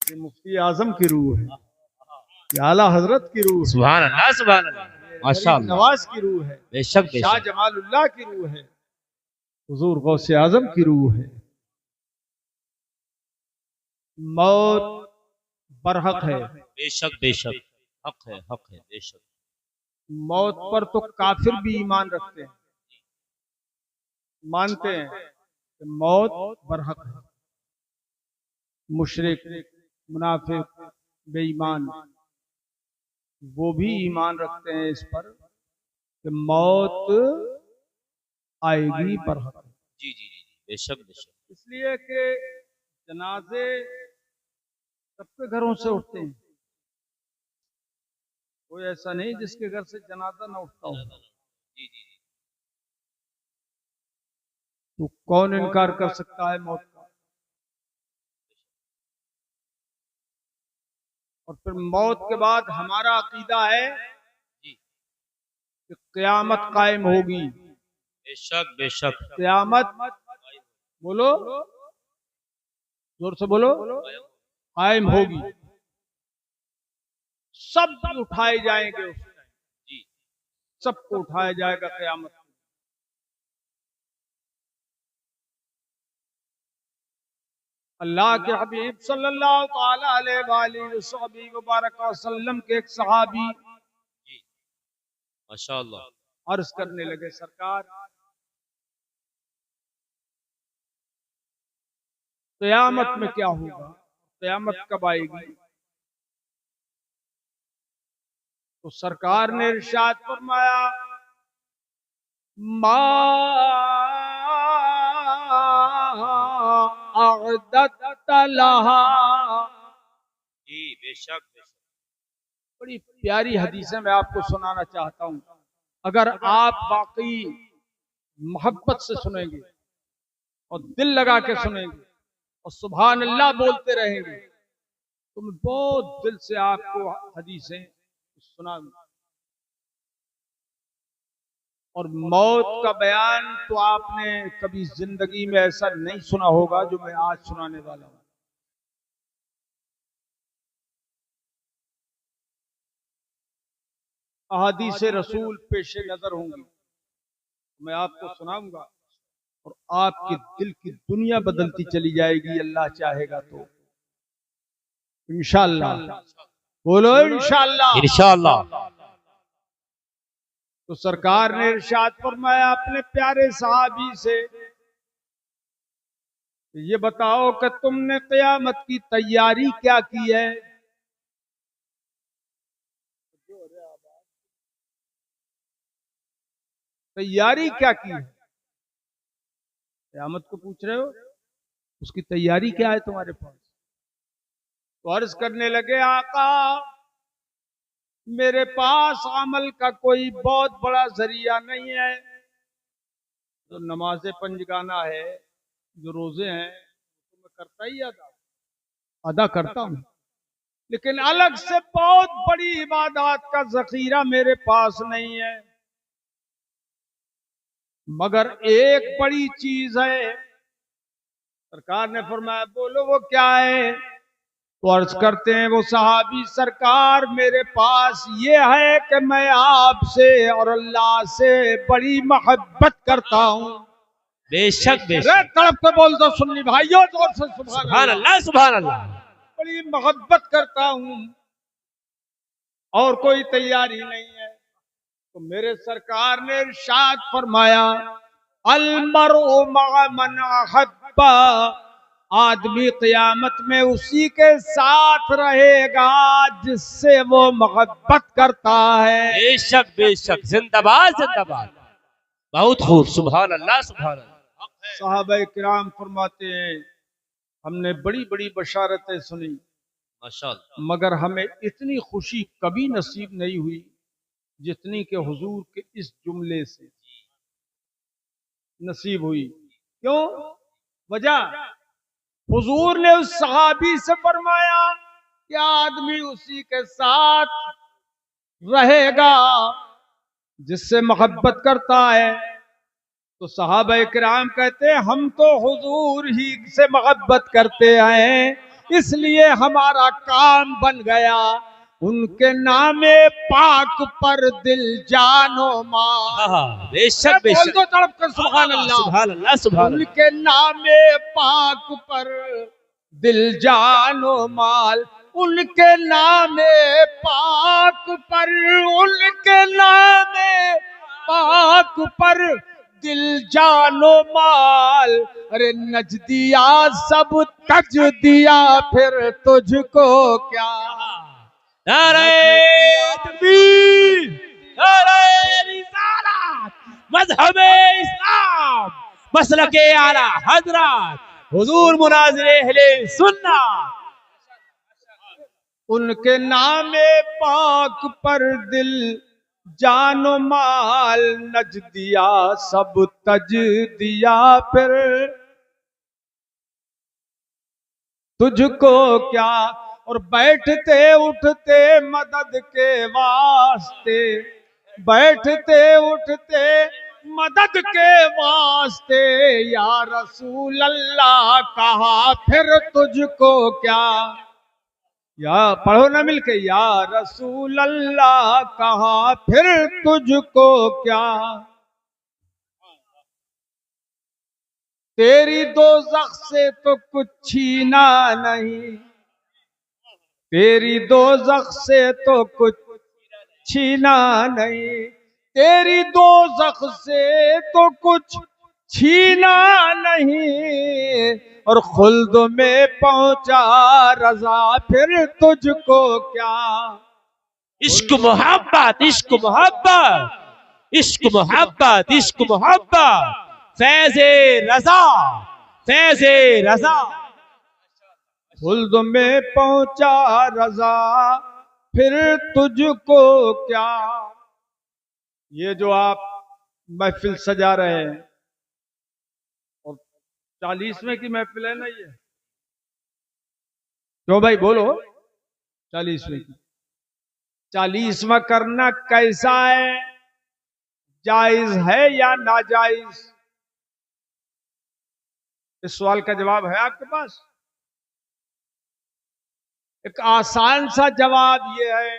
ये मुफ्ती आजम की रूह है, ये आला हजरत की रूह है, सुभान अल्लाह, सुभान अल्लाह, माशाअल्लाह, नवाज की रूह है, बेशक शाह बेशक, जमालुल्लाह की रूह है, हुजूर गौसे आजम की रूह है। मौत बरहक है, बेशक बेशक, हक है, हक है, बेशक। मौत पर तो काफिर भी ईमान रखते हैं, मानते हैं कि मौत बरहक है। मुशरिक, मुनाफिक, बेईमान वो भी ईमान रखते हैं इस पर कि मौत आएगी बरहक। जी जी जी, बेशक बेशक, इसलिए कि जनाजे सबके घरों से उठते हैं, कोई ऐसा नहीं जिसके घर से जनाजा न उठता हो। जी जी जी, तो कौन इनकार कर सकता है मौत का? और फिर मौत के बाद हमारा अकीदा है कि क़यामत कायम होगी। बेशक बेशक, क़यामत, बोलो जोर से बोलो, कायम होगी, सब उठाए जाएंगे उस टाइम, जी, सबको उठाया जाएगा क़यामत। अल्लाह के हबीब सल्लल्लाहु ताला अलैहि वसल्लम के एक सहाबी जी, माशाअल्लाह, अर्ज करने लगे, सरकार क़यामत में क्या होगा, क़यामत कब आएगी? तो सरकार ने इरशाद फरमाया, मा अअदत लहा। जी, बेशक बेशक, बड़ी प्यारी हदीसें मैं आपको सुनाना चाहता हूँ। अगर आप वाकई मोहब्बत से सुनेंगे और दिल लगा के सुनेंगे और सुभान अल्लाह बोलते रहेंगे तो मैं बहुत दिल से आपको हदीसें सुनाऊंगा। और मौत का बयान तो आपने कभी जिंदगी में ऐसा नहीं सुना होगा जो मैं आज सुनाने वाला हूं। अहादीस रसूल पेशे नजर होंगी, मैं आपको सुनाऊंगा और आपके दिल की दुनिया बदलती चली जाएगी, अल्लाह चाहेगा तो इंशाअल्लाह। बोलो इंशाअल्लाह। इंशाअल्लाह, तो सरकार ने इरशाद फरमाया अपने प्यारे सहाबी से, ये बताओ कि तुमने क़यामत की तैयारी क्या की है? तैयारी क्या की है? क़यामत को पूछ रहे हो, उसकी तैयारी क्या है तुम्हारे पास? तो अर्ज करने लगे, आका मेरे पास अमल का कोई बहुत बड़ा जरिया नहीं है। जो नमाज पंजगाना है, जो रोजे हैं, तो मैं करता ही अदा करता हूँ, लेकिन अलग से बहुत बड़ी इबादत का जखीरा मेरे पास नहीं है। मगर एक बड़ी चीज है। सरकार ने फरमाया, बोलो वो क्या है? तो अर्ज करते हैं वो सहाबी, सरकार मेरे पास ये है कि मैं आपसे और अल्लाह से बड़ी मोहब्बत करता हूँ। बेशक अरे बेशक, तड़प के बोल दो सुन्नी भाइयों, जोर से सुभान सुभान अल्लाह। अल्लाह, सुभान अल्लाह, बड़ी मोहब्बत करता हूँ और कोई तैयारी नहीं है। तो मेरे सरकार ने इरशाद फरमाया, अलमरउ मअ मन अहब्बा, आदमी क़यामत में उसी के साथ रहेगा जिससे वो मोहब्बत करता है। बेशक बेशक, जिंदाबाद जिंदाबाद, बहुत खूब, सुभान अल्लाह, सुभान अल्लाह, साहबे किराम फरमाते हैं, हमने बड़ी बड़ी बशारतें सुनी, माशाअल्लाह, मगर हमें इतनी खुशी कभी नसीब नहीं हुई जितनी के हुजूर के इस जुमले से नसीब हुई। क्यों? वजह, हुजूर ने उस सहाबी से फरमाया कि आदमी उसी के साथ रहेगा जिससे मोहब्बत करता है। तो सहाबा किराम कहते हैं, हम तो हुजूर ही से मोहब्बत करते हैं, इसलिए हमारा काम बन गया। उनके नामे पाक पर दिल जानो माल। बेशक बोल बेशक, दो तड़प कर सुभान अल्लाह। सुभान अल्लाह सुभान अल्लाह। उनके नामे पाक पर दिल जानो माल। उनके नामे पाक पर, उनके नामे पाक पर दिल जानो माल। अरे नज दिया सब तज दिया, फिर तुझको क्या। नारे तकबीर, नारे रिसालत, मज़हबे इस्लाम, मसलके आला हजरत हुजूर मुनाज़िर अहले सुन्नत। उनके नामे पाक पर दिल जानो माल। नज दिया सब तज दिया, फिर तुझको क्या। और बैठते उठते मदद के वास्ते, बैठते उठते मदद के वास्ते, या रसूल अल्लाह कहा फिर तुझको क्या। या पढ़ो ना मिलके, या रसूल अल्लाह कहा फिर तुझको क्या। तेरी दोज़ख से तो कुछ छीना नहीं, तेरी दोज़ख से तो कुछ छीना नहीं, तेरी दोज़ख से तो कुछ छीना नहीं। और खुल्द में पहुंचा रज़ा, फिर तुझको क्या। इश्क मोहब्बत, इश्क मोहब्बत, इश्क मोहब्बत, इश्क मोहब्बत, फैज़े रज़ा, फैज़े रज़ा। खुल्द में पहुंचा रज़ा, फिर तुझको क्या। ये जो आप महफिल सजा रहे हैं, और 40वें की महफिल है ना ये, क्यों भाई बोलो, 40वें की। 40वां करना कैसा है, जायज है या नाजायज। इस सवाल का जवाब है आपके पास। एक आसान सा जवाब ये है,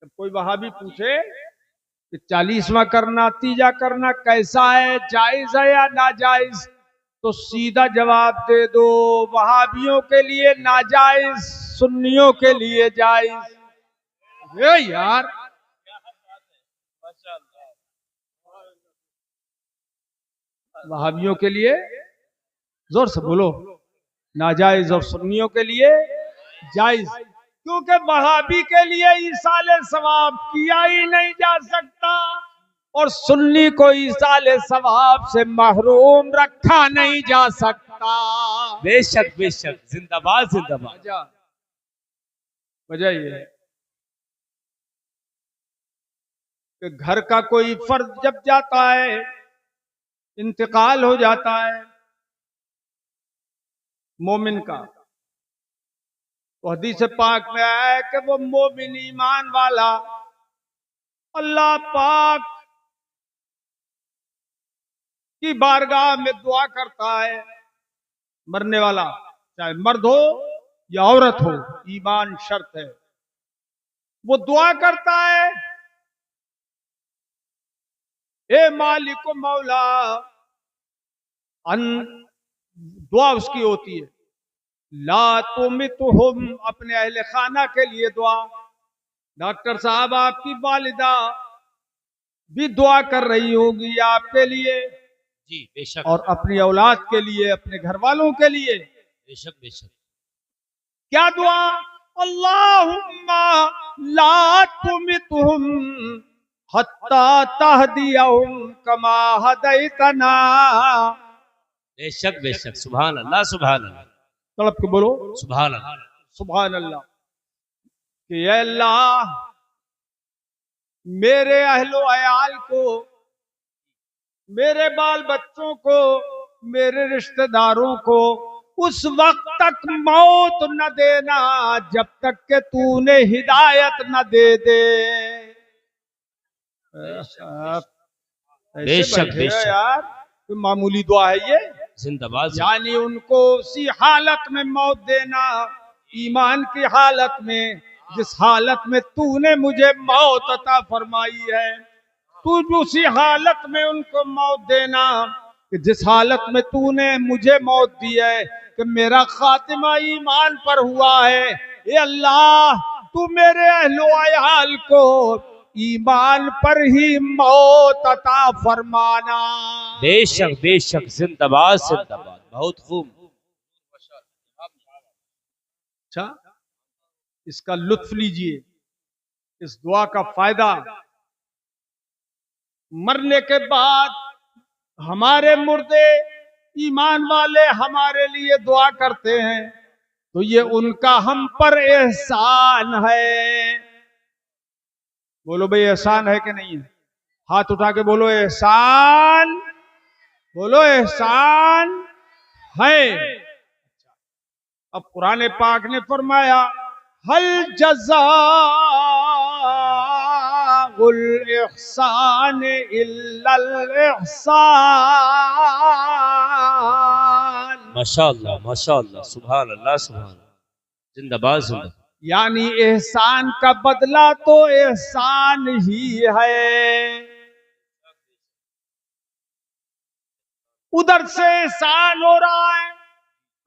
जब कोई वहाबी पूछे कि 40वां करना, तीजा करना कैसा है, जायज है या नाजायज, तो सीधा जवाब दे दो, वहाबियों के लिए नाजायज, सुन्नियों के लिए जायज। ये यार वहाबियों के लिए, जोर से बोलो, नाजायज, और सुन्नियों के लिए जायज। क्योंकि वहाबी के लिए ईसाले सवाब किया ही नहीं जा सकता, और सुन्नी को ईसाले सवाब से महरूम रखा नहीं जा सकता। बेशक बेशक, जिंदाबाद जिंदाबाद। वजह यह है कि घर का कोई फर्द जब जाता है, इंतकाल हो जाता है मोमिन का, तो हदीस पाक में आया है कि वो मोमिन ईमान वाला अल्लाह पाक की बारगाह में दुआ करता है। मरने वाला चाहे मर्द हो या औरत हो, ईमान शर्त है, वो दुआ करता है, ए मालिक मौला। दुआ उसकी होती है, ला तुमितहुम, अपने अहले खाना के लिए दुआ। डॉक्टर साहब आपकी वालिदा भी दुआ कर रही होगी आपके लिए, जी बेशक, और अपनी औलाद के लिए, अपने घर वालों के लिए। बेशक बेशक। क्या दुआ, अल्लाहुम्मा ला तुमितहुम हत्ता तहदियहुम कमा हदैतना। बेशक बेशक, सुभान अल्लाह सुभान अल्लाह। तड़प के बोलो सुभान अल्लाह, सुभान अल्लाह। कि या अल्लाह, मेरे अहलो अयाल को, मेरे बाल बच्चों को, मेरे रिश्तेदारों को उस वक्त तक मौत न देना जब तक के तूने हिदायत न दे दे। बेशक बैठे बेशक। यार, कोई मामूली दुआ है ये। जिंदाबाद यानी उनको उसी हालत में मौत देना, ईमान की हालत में, जिस हालत में तूने मुझे मौत अता फरमाई है, तू उसी हालत में उनको मौत देना कि जिस हालत में तूने मुझे मौत दी है कि मेरा खातिमा ईमान पर हुआ है। ए अल्लाह, तू मेरे अहलो अयाल को ईमान पर ही मौत अता फरमाना। बेशक बेशक, जिंदाबाद जिंदाबाद, बहुत खूब। अच्छा, इसका लुत्फ लीजिए, इस दुआ का फायदा। मरने के बाद हमारे मुर्दे ईमान वाले हमारे लिए दुआ करते हैं, तो ये उनका हम पर एहसान है। बोलो भाई, एहसान है कि नहीं है? हाथ उठा के बोलो एहसान, बोलो एहसान है। अब कुरान पाक ने फरमाया, हल जज़ाउल इहसान इल्लल इहसान। माशाअल्लाह माशाअल्लाह, सुभान अल्लाह सुभान अल्लाह, जिंदाबाद जिंदाबाद। यानी एहसान का बदला तो एहसान ही है। उधर से एहसान हो रहा है,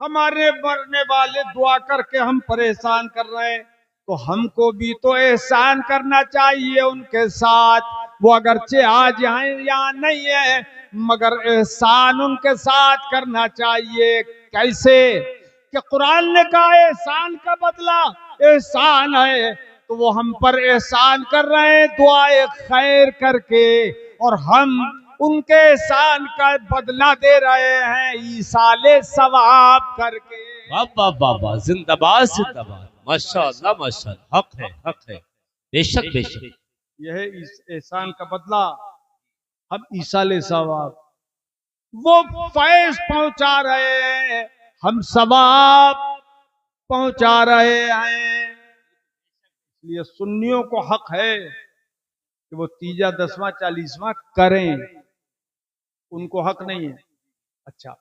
हमारे मरने वाले दुआ करके हम परेशान कर रहे हैं, तो हमको भी तो एहसान करना चाहिए उनके साथ। वो अगरचे आज यहाँ नहीं है, मगर एहसान उनके साथ करना चाहिए। कैसे कि कुरान ने कहा एहसान का बदला एहसान है, तो वो हम पर एहसान कर रहे हैं दुआए खैर करके, और हम उनके एहसान का बदला दे रहे हैं ईसाले सवाब करके। वाह वाह वाह वाह, जिंदाबाद जिंदाबाद, माशाअल्लाह माशाअल्लाह, हक है हक है, बेशक बेशक। यह है इस एहसान का बदला, हम ईसाले सवाब। वो फैज पहुंचा रहे हैं, हम सवाब पहुंचा रहे हैं। इसलिए सुन्नियों को हक है कि वो तीजा दसवां चालीसवां करें, उनको हक नहीं है। अच्छा,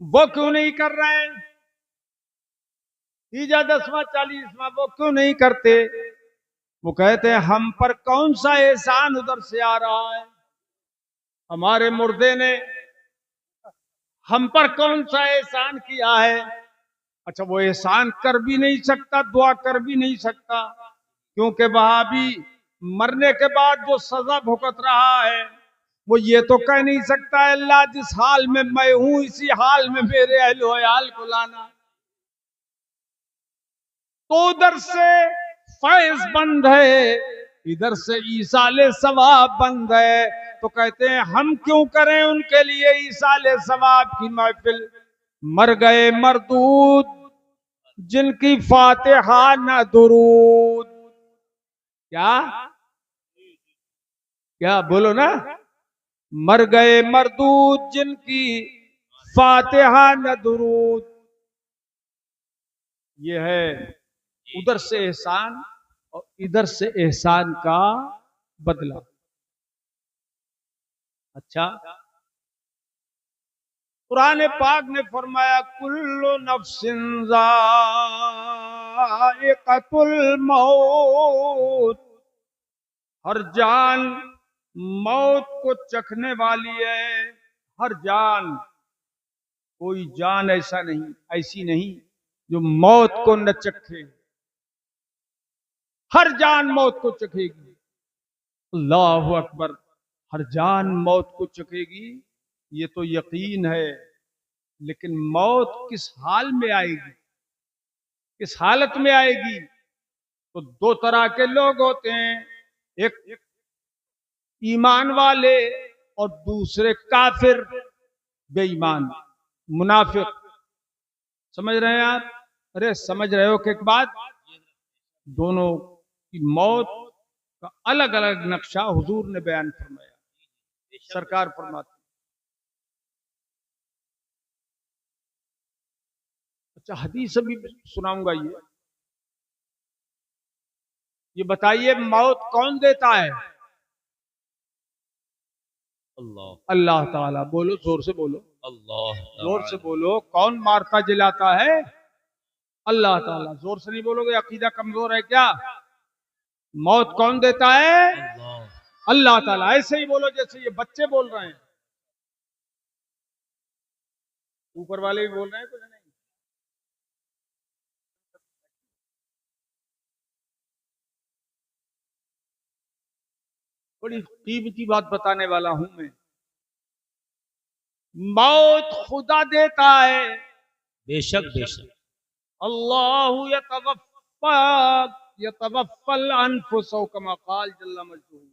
वो क्यों नहीं कर रहे हैं? तीजा दसवां चालीसवां वो क्यों नहीं करते? वो कहते हैं हम पर कौन सा एहसान उधर से आ रहा है, हमारे मुर्दे ने हम पर कौन सा एहसान किया है। अच्छा, वो एहसान कर भी नहीं सकता, दुआ कर भी नहीं सकता, क्योंकि वहाबी मरने के बाद जो सजा भुगत रहा है, वो ये तो कह नहीं सकता अल्लाह जिस हाल में मैं हूं इसी हाल में मेरे अहलो अयाल को लाना। तो उधर से फैज बंद है, इधर से ईसाले सवाब बंद है, तो कहते हैं हम क्यों करें उनके लिए ईसाले सवाब की महफिल। मर गए मरदूद जिनकी फातिहा न दुरूद। क्या क्या बोलो ना, मर गए मरदूद जिनकी फातिहा न दुरूद। ये है उधर से एहसान और इधर से एहसान का बदला। अच्छा, कुरान पाक ने फरमाया कुल्लु नफ्सिन ज़ाइक़तुल मौत, हर जान मौत को चखने वाली है। हर जान, कोई जान ऐसी नहीं जो मौत को न चखे। हर जान मौत को चखेगी। अल्लाहु अकबर, हर जान मौत को चखेगी, ये तो यकीन है। लेकिन मौत किस हाल में आएगी, किस हालत में आएगी? तो दो तरह के लोग होते हैं, एक ईमान वाले और दूसरे काफिर बेईमान मुनाफिक। समझ रहे हैं आप? अरे समझ रहे हो कि एक बात, दोनों की मौत का अलग अलग नक्शा हुजूर ने बयान फरमाया, सरकार फरमाते। अच्छा, हदीस अभी सुनाऊंगा। ये बताइए मौत कौन देता है? अल्लाह अल्लाह ताला। बोलो, जोर से बोलो। अल्लाह जोर से बोलो, कौन मारता जिलाता है? अल्लाह ताला। जोर से नहीं बोलोगे, अकीदा कमजोर है क्या? मौत कौन देता है? अल्लाह। अल्लाह ताला। ऐसे ही बोलो जैसे ये बच्चे बोल रहे हैं, ऊपर वाले भी बोल रहे हैं, कुछ नहीं। बड़ी कीमती बात बताने वाला हूं मैं। मौत खुदा देता है। बेशक बेशक। अल्लाहु यतवफ़्फ़ल अनफुस कमा क़ाल जल्ल मजदूह।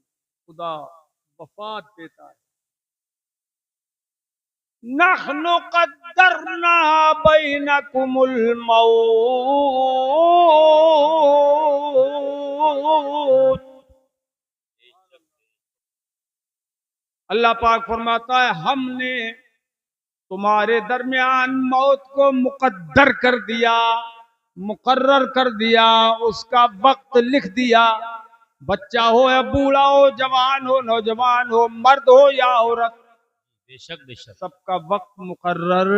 खुदा वफात देता है। नहनु क़द्दरना बैनकुमुल मौत। अल्लाह पाक फरमाता है, हमने तुम्हारे दरमियान मौत को मुकद्दर कर दिया, मुकर्रर कर दिया, उसका वक्त लिख दिया। बच्चा हो या बूढ़ा हो, जवान हो नौजवान हो, मर्द हो या औरत, बेशक बेशक। सबका वक्त मुकर्रर।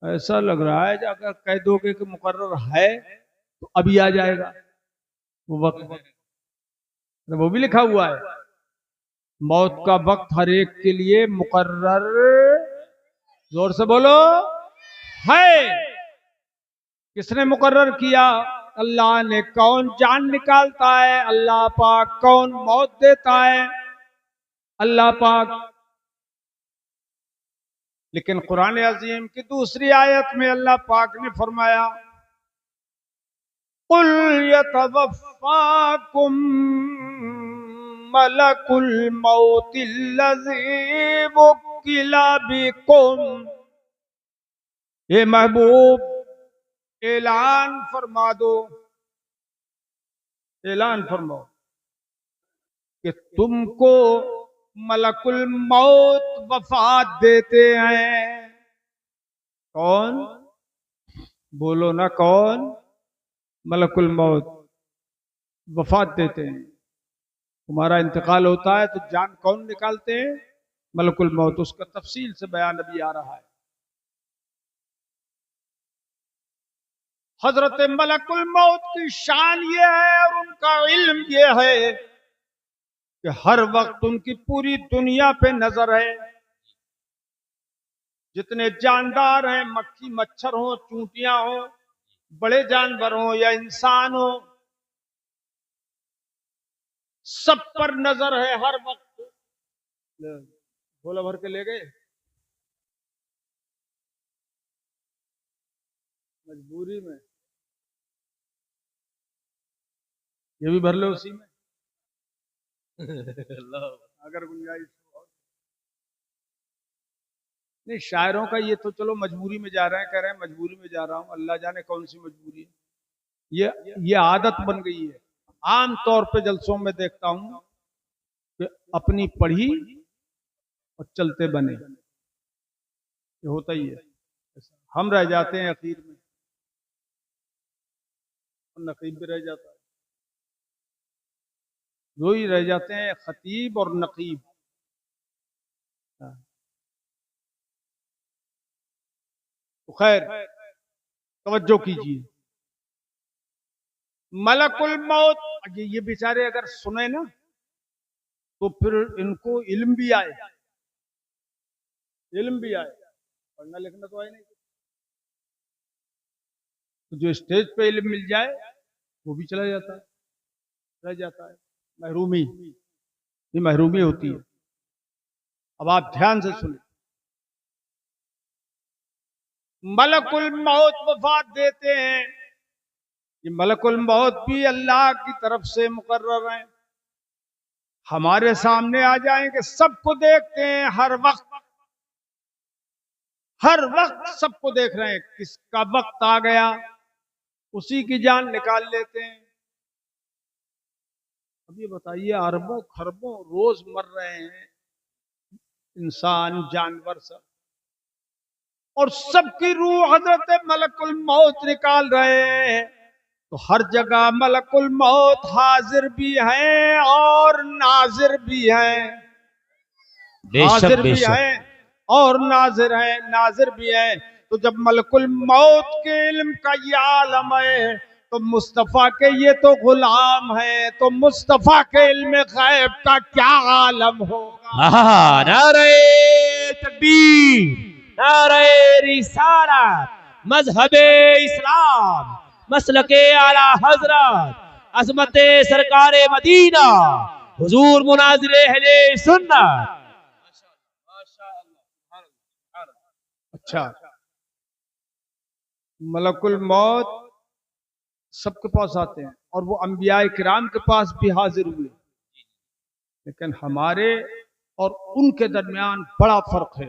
ऐसा लग रहा है अगर कह दोगे कि मुकर्रर है तो अभी आ जाएगा वो वक्त, वो भी लिखा हुआ है। मौत का वक्त हर एक के लिए मुकर्रर, जोर से बोलो, है। किसने मुकर्रर किया? अल्लाह ने। कौन जान निकालता है? अल्लाह पाक। कौन मौत देता है? अल्लाह पाक। लेकिन कुरान अजीम की दूसरी आयत में अल्लाह पाक ने फरमाया, कुल यतवफ़्फ़ाकुम मलकुल मौतिल्लज़ी वुक्किला बिकुम। हे महबूब, ऐलान फरमा दो, ऐलान फरमाओ कि तुमको मलकुल मौत वफात देते हैं। कौन? बोलो ना, कौन? मलकुल मौत वफात देते हैं। तुम्हारा इंतकाल होता है तो जान कौन निकालते हैं? मलकुल मौत। उसका तफसील से बयान अभी आ रहा है। हजरत मलकुल मौत की शान ये है और उनका इल्म ये है कि हर वक्त उनकी पूरी दुनिया पे नजर है। जितने जानदार हैं, मक्खी मच्छर हो, चूंटियां हो, बड़े जानवर हो या इंसान हो, सब पर नजर है हर वक्त। झोला भर के ले गए, मजबूरी में। ये भी भर लो उसी में अगर गुंजाइश हो। नहीं, शायरों का ये तो चलो मजबूरी में जा रहे हैं, कह रहे हैं मजबूरी में जा रहा हूं, अल्लाह जाने कौन सी मजबूरी है। ये आदत बन गई है। आम तौर पे जलसों में देखता हूं कि अपनी पढ़ी और चलते बने, ये होता ही है। हम रह जाते हैं अखीर में, और नकीब भी रह जाता है। दो ही रह जाते हैं, खतीब और नकीब। तो खैर, तवज्जो कीजिए। मलकुल मौत, ये बेचारे अगर सुने ना तो फिर इनको इल्म भी आए, इल्म भी आए। पढ़ना लिखना तो आए नहीं, तो जो स्टेज पे इल्म मिल जाए वो भी चला जाता है, रह जाता है। महरूमी, ये महरूमी होती है। अब आप ध्यान से सुने, मलकुल मौत वफात देते हैं। ये मलकुल मौत भी अल्लाह की तरफ से मुकर्रर है। हमारे सामने आ जाएंगे, सबको देखते हैं हर वक्त, हर वक्त सबको देख रहे हैं। किसका वक्त आ गया उसी की जान निकाल लेते हैं। अब ये बताइए, अरबों खरबों रोज मर रहे हैं इंसान जानवर सब, और सबकी रूह हजरत मलकुल मौत निकाल रहे हैं। तो हर जगह मलकुल मौत हाजिर भी हैं और नाजिर भी हैं। हाजिर भी हैं और नाजिर हैं, नाजिर भी हैं। तो जब मलकुल मौत के इल्म का ये आलम है, तो मुस्तफा के ये तो गुलाम है, तो मुस्तफा के इल्म गैब का क्या आलम होगा। नारे तकबीर, नारे रिसालत, मजहबे इस्लाम, मसलके आला हजरत, अजमते सरकारे मदीना, हुजूर मुनाजिरे अहले सुन्नत। अच्छा, मलकुल मौत सबके पास आते हैं और वो अंबिया किराम के पास भी हाजिर हुए, लेकिन हमारे और उनके दरमियान बड़ा फर्क है।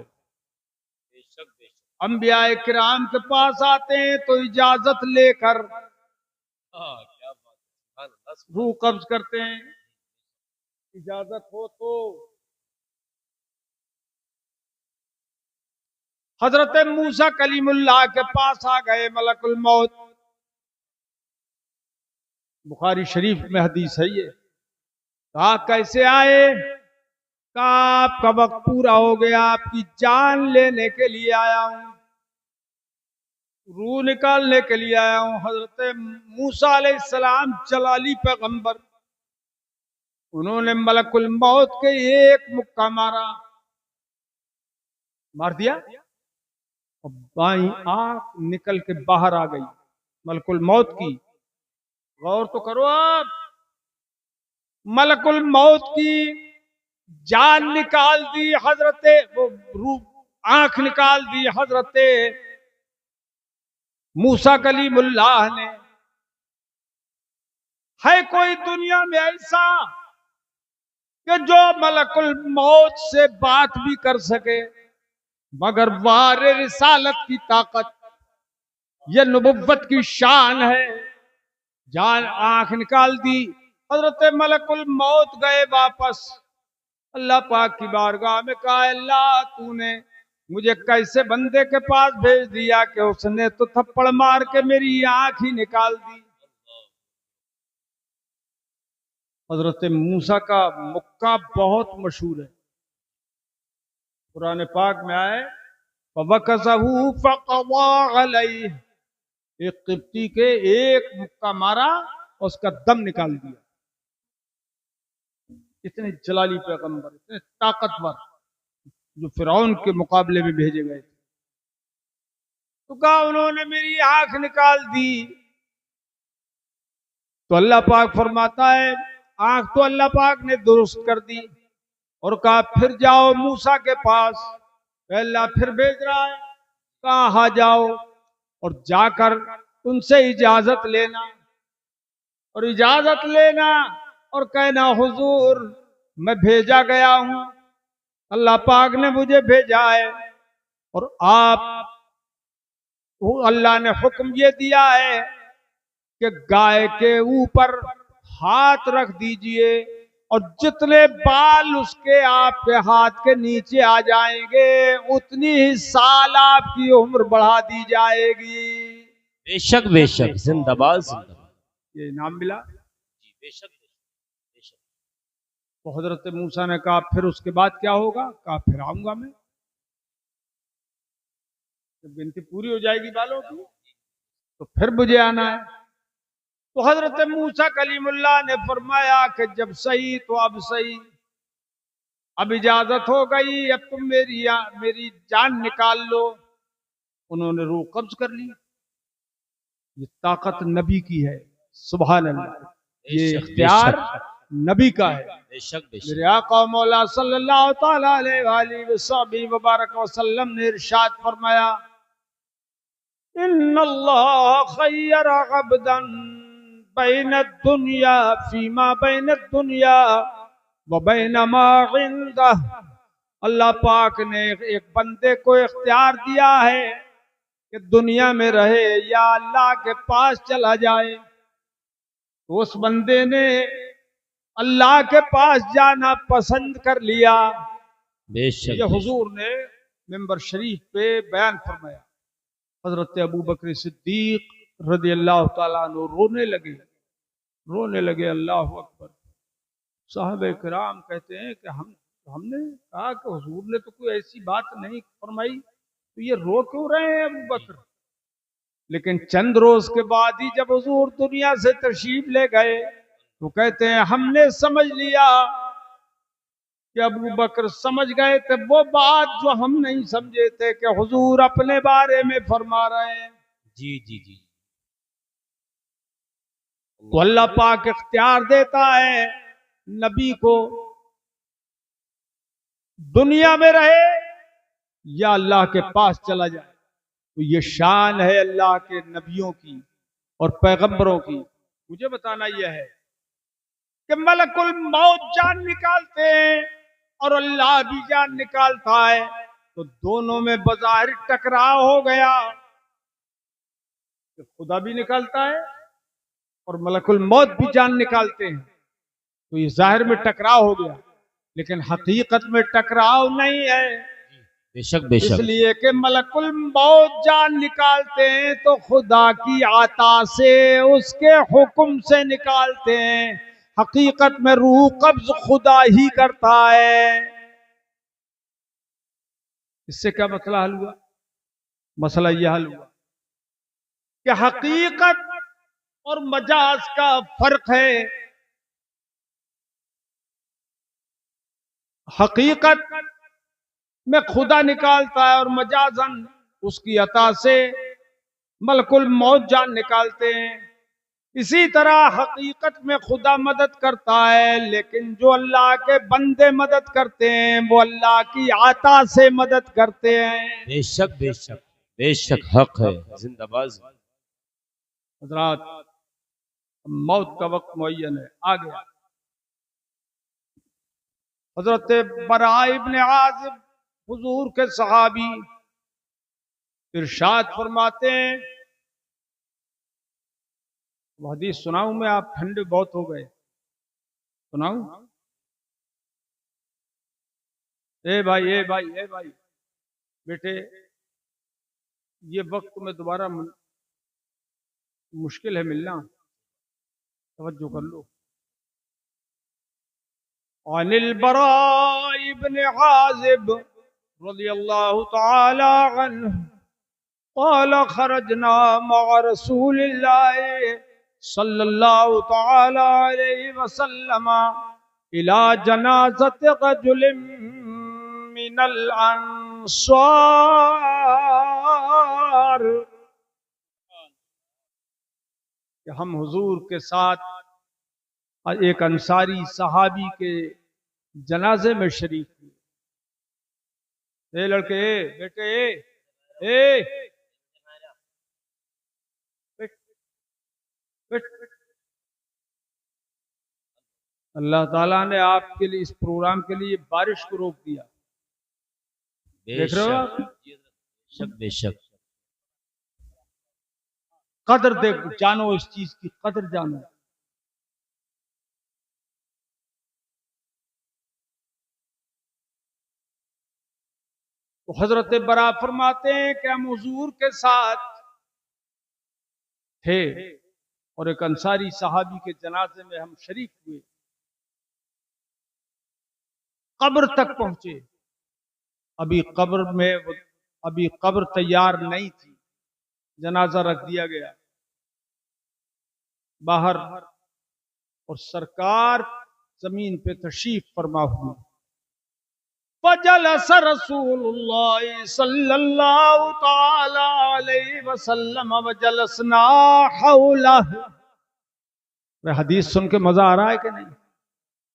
अंबिया किराम के पास आते हैं तो इजाजत लेकर रूह कब्ज करते हैं, इजाजत हो तो। हजरत मूसा कलीमुल्लाह के पास आ गए मलकुल मौत। बुखारी शरीफ में हदीस है ये। कहा कैसे आए? कहा आपका वक्त पूरा हो गया, आपकी जान लेने के लिए आया हूं, रूह निकालने के लिए आया हूं। हजरत मूसा अलैहिस्सलाम जलाली पैगंबर, उन्होंने मलकुल मौत के एक मुक्का मारा, मार दिया और बाईं आंख निकल के बाहर आ गई मलकुल मौत की। गौर तो करो आप, मलकुल मौत की जान निकाल दी हजरते, वो रूह आंख निकाल दी हजरते मूसा कलीमुल्लाह ने। है कोई दुनिया में ऐसा कि जो मलकुल मौत से बात भी कर सके? मगर वारे रिसालत की ताकत, यह नबुव्वत की शान है। जान आंख निकाल दी, हजरत मलकुल मौत गए वापस। अल्लाह पाक की बारगाह में कहा, अल्लाह तूने मुझे कैसे बंदे के पास भेज दिया कि उसने तो थप्पड़ मार के मेरी आंख ही निकाल दी। हजरत मूसा का मुक्का बहुत मशहूर है, कुरान पाक में आए वकज़हू फक़वा अलैहि, एक किब्ती के एक मुक्का मारा और उसका दम निकाल दिया। इतने जलाली पैगंबर, इतने ताकतवर, जो फिरौन के मुकाबले में भेजे गए थे। तो कहा उन्होंने मेरी आंख निकाल दी। तो अल्लाह पाक फरमाता है, आंख तो अल्लाह पाक ने दुरुस्त कर दी। और कहा फिर जाओ मूसा के पास। अल्लाह फिर भेज रहा है, कहा जाओ और जाकर उनसे इजाजत लेना, और इजाजत लेना और कहना हुजूर मैं भेजा गया हूं, अल्लाह पाक ने मुझे भेजा है, और आप अल्लाह ने हुक्म ये दिया है कि गाय के ऊपर हाथ रख दीजिए और जितने बाल उसके आपके हाथ के नीचे आ जाएंगे उतनी ही साल आपकी उम्र बढ़ा दी जाएगी। बेशक बेशक, जिंदाबाद जिंदाबाद। ये इनाम मिला। बेशक बेशक। तो हजरत मूसा ने कहा फिर उसके बाद क्या होगा? कहा फिर आऊंगा मैं, जब गिनती पूरी हो जाएगी बालों की तो फिर मुझे आना है। तो हजरत मूसा कलीमुल्लाह ने फरमाया कि जब सही तो अब सही, अब इजाजत हो गई, अब तुम मेरी जान निकाल लो। उन्होंने रूह कब्ज कर ली। ये ताकत नबी की है, सुभान अल्लाह, ये इख्तियार नबी का है। बेशक बेशक। मेरे आका मौला सल्लल्लाहु तआला अलैहि वसल्लम ने इरशाद फरमाया, इन्नल्लाह खय्यरा अब्दन बैन दुनिया फीमा बैन दुनिया व बैन मा इंदह। अल्लाह पाक ने एक बंदे को इख्तियार दिया है कि दुनिया में रहे या अल्लाह के पास चला जाए। तो उस बंदे ने अल्लाह के पास जाना पसंद कर लिया। बेशक ये हुजूर ने मिंबर शरीफ पे बयान फरमाया। हजरत अबू बकर सिद्दीक रदियल्लाहु ताला अन्हु रोने लगे। अल्लाह अकबर। साहब किराम कहते हैं कि हमने कहा कि हुजूर ने तो कोई ऐसी बात नहीं फरमाई, तो ये रो क्यों रहे हैं अबू बकर? लेकिन चंद रोज के बाद ही जब हुजूर दुनिया से तशरीफ ले गए तो कहते हैं हमने समझ लिया कि अबू बकर समझ गए थे वो बात जो हम नहीं समझे थे कि हुजूर अपने बारे में फरमा रहे हैं। जी जी जी। तो अल्लाह पाक इख्तियार देता है नबी को, दुनिया में रहे या अल्लाह के पास चला जाए। तो ये शान है अल्लाह के नबियों की और पैगंबरों की। मुझे बताना यह है कि मलकुल मौत जान निकालते हैं और अल्लाह भी जान निकालता है, तो दोनों में बज़ाहिर टकराव हो गया कि खुदा भी निकालता है और मलकुल मौत भी जान निकालते हैं, तो ये जाहिर में टकराव हो गया, लेकिन हकीकत में टकराव नहीं है। बेशक बेशक। इसलिए कि मलकुल मौत जान निकालते हैं तो खुदा की आता से, उसके हुक्म से निकालते हैं। हकीकत में रूह कब्ज खुदा ही करता है। इससे क्या मसला हल हुआ? मसला यह हल हुआ कि हकीकत और मजाज का फर्क है। हकीकत में खुदा निकालता है और मजाजन उसकी अता से मलकुल मौत जान निकालते हैं। इसी तरह हकीकत में खुदा मदद करता है, लेकिन जो अल्लाह के बंदे मदद करते हैं वो अल्लाह की आता से मदद करते हैं। बेशक बेशक बेशक, हक है, जिंदाबाद। हजरात, मौत का वक्त मुअय्यन है, आ गया। हजरत बरा इब्न आज़िब हुजूर के सहाबी इरशाद फरमाते हैं, हदीस सुनाऊं मैं? आप ठंडे बहुत हो गए, सुनाऊं? ए भाई ए भाई ए भाई, बेटे ये वक्त में दोबारा मुश्किल है मिलना, तवज्जो कर लो। अनिल बरा इब्न आज़िब रज़ियल्लाहु तआला अन्हु क़ाल खरजना मअ रसूलिल्लाहि सल्लल्लाहु तआला अलैहि वसल्लम इला जनाज़ति रजुलिन मिनल अंसार। कि हम हुजूर के साथ एक अंसारी सहाबी के जनाजे में शरीक हुए। ए लड़के, बेटे, ए अल्लाह ताला ने आपके लिए, इस प्रोग्राम के लिए बारिश को रोक दिया। देख रहे हो आप? बेशक बेशक। कदर देख, जानो इस चीज की कदर जानो। तो हजरत बरा फरमाते हैं कि हम हुजूर के साथ थे और एक अंसारी सहाबी के जनाजे में हम शरीक हुए। कब्र तक पहुंचे, अभी कब्र तैयार नहीं थी, जनाजा रख दिया गया बाहर और सरकार जमीन पे तशरीफ फरमा हुई। फजलस रसूलुल्लाह सल्लल्लाहु तआला अलैहि वसल्लम वजलसना हौलहु। हदीस सुन के मजा आ रहा है कि नहीं?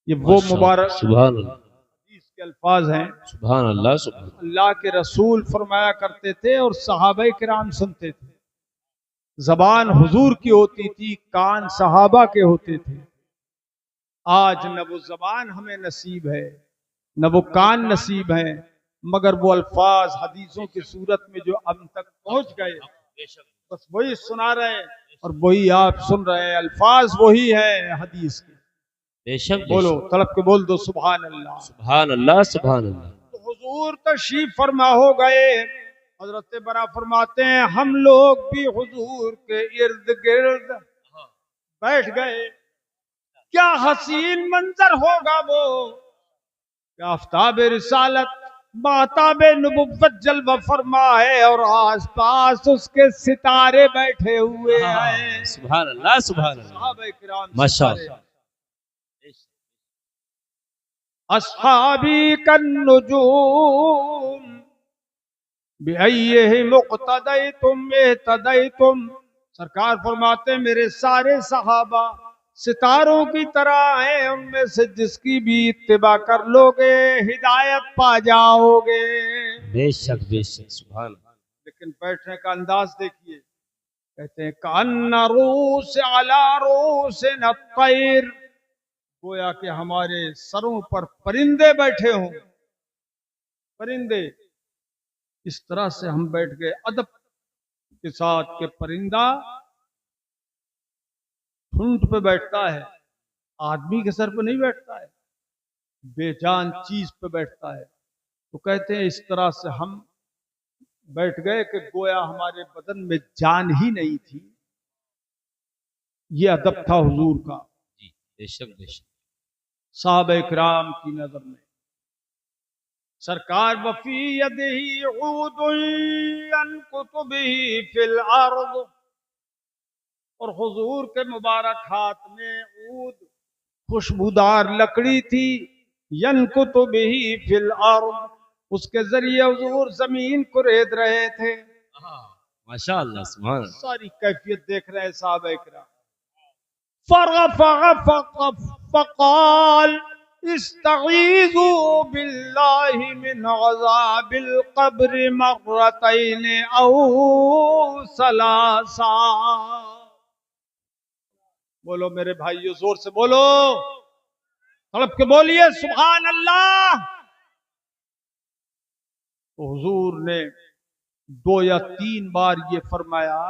ये वो मुबारक सुभान अल्लाह हदीस के अल्फाज हैं। सुभान अल्लाह सुभान अल्लाह के रसूल फरमाया करते थे और सहाबा किराम सुनते थे। जबान हुजूर की होती थी, कान सहाबा के होते थे। आज न वो जबान हमें नसीब है, न वो कान नसीब है, मगर वो अल्फाज हदीसों की सूरत में जो हम तक पहुंच गए, बस वही सुना रहे हैं और वही आप सुन रहे हैं। अल्फाज वही है हदीस के। बेशक। बोलो, तड़प के बोल दो सुभान अल्लाह, सुभान अल्लाह सुभान अल्लाह। तो हुजूर तशरीफ फरमा हो गए। हजरत बरा फरमाते हैं हम लोग भी हुजूर के इर्द गिर्द बैठ गए। क्या हसीन मंजर होगा वो कि आफ्ताब रिसालत माताब नबुव्वत जलवा फरमा है और आसपास उसके सितारे बैठे हुए हैं। सुभान अल्लाह, सुभान अल्लाह, सहाबा किराम माशाअल्लाह। अस्हाबी कन्नुजूम बिअय्यिहिम मुक़्तदैतुम इह्तदैतुम। सरकार फरमाते मेरे सारे सहाबा सितारों की तरह हैं, उनमें से जिसकी भी इत्तिबा कर लोगे हिदायत पा जाओगे। बेशक बेशक, सुभान अल्लाह। लेकिन बैठने का अंदाज देखिए, कहते हैं कान्ना रूस अला रूस नत्तैर, गोया कि हमारे सरों पर परिंदे बैठे हों। परिंदे इस तरह से हम बैठ गए अदब के साथ कि परिंदा ठुंड पे बैठता है, आदमी के सर पे नहीं बैठता है, बेजान चीज पे बैठता है। तो कहते हैं इस तरह से हम बैठ गए कि गोया हमारे बदन में जान ही नहीं थी। ये अदब था हुजूर का। जी बेशक बेशक। साहब इकराम की नजर में सरकार वफी यदिही ऊदुन यनकुतुबिही फिल अर्द, और हुजूर के मुबारक हाथ में ऊद खुशबूदार लकड़ी थी। यनकुतुबिही फिल अर्द, उसके जरिए हुजूर जमीन को रेत रहे थे। माशाअल्लाह, सुभान अल्लाह। सारी कैफियत देख रहे हैं साहब इकराम। फक़ाल इस्तगीज़ू बिल्लाहि मिन अज़ाबिल क़ब्र मर्रतैन औ सलासा। बोलो मेरे भाइयों, जोर से बोलो, तड़प के बोलिए सुभान अल्लाह। तो हुजूर ने 2 या 3 बार ये फरमाया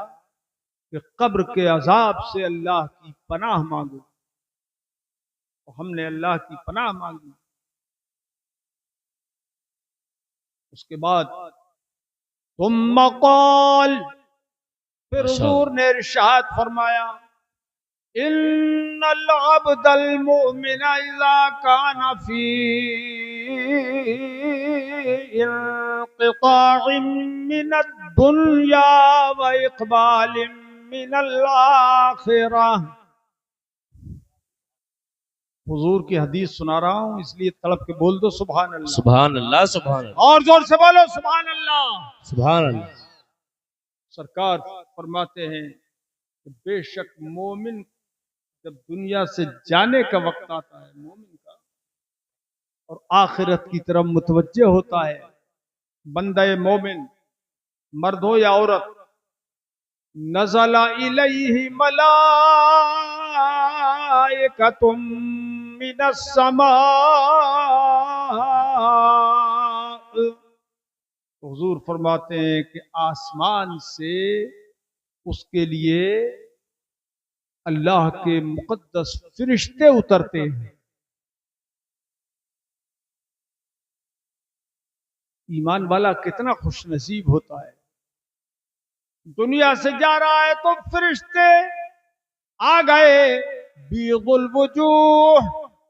कि कब्र के अजाब से अल्लाह की पनाह मांगो। तो हमने अल्लाह की पनाह मांगी। उसके बाद तुम क़ाल, फिर हुजूर ने इरशाद फरमाया इन्नल अब्दल मुमिना इज़ा काना फी इंक़िताइन मिनद दुनिया व इक़बालिन मिनल आखिरह। हुजूर की हदीस सुना रहा हूं, इसलिए तड़प के बोल दो सुभान अल्लाह, सुभान अल्लाह, सुभान अल्लाह, और जोर से बोलो सुभान अल्लाह, सुभान अल्लाह। सरकार फरमाते हैं कि बेशक मोमिन जब दुनिया से जाने का वक्त आता है मोमिन का, और आखिरत की तरफ मुतवज्जे होता है बंदे मोमिन, मर्द हो या औरत, नज़ला इलैहि मलाइकतुम मिनस समा। हुजूर फरमाते हैं कि आसमान से उसके लिए अल्लाह के मुकद्दस फरिश्ते उतरते हैं। ईमान वाला कितना खुशनसीब होता है। दुनिया से जा रहा है तो फरिश्ते आ गए, बीगुल वजूह,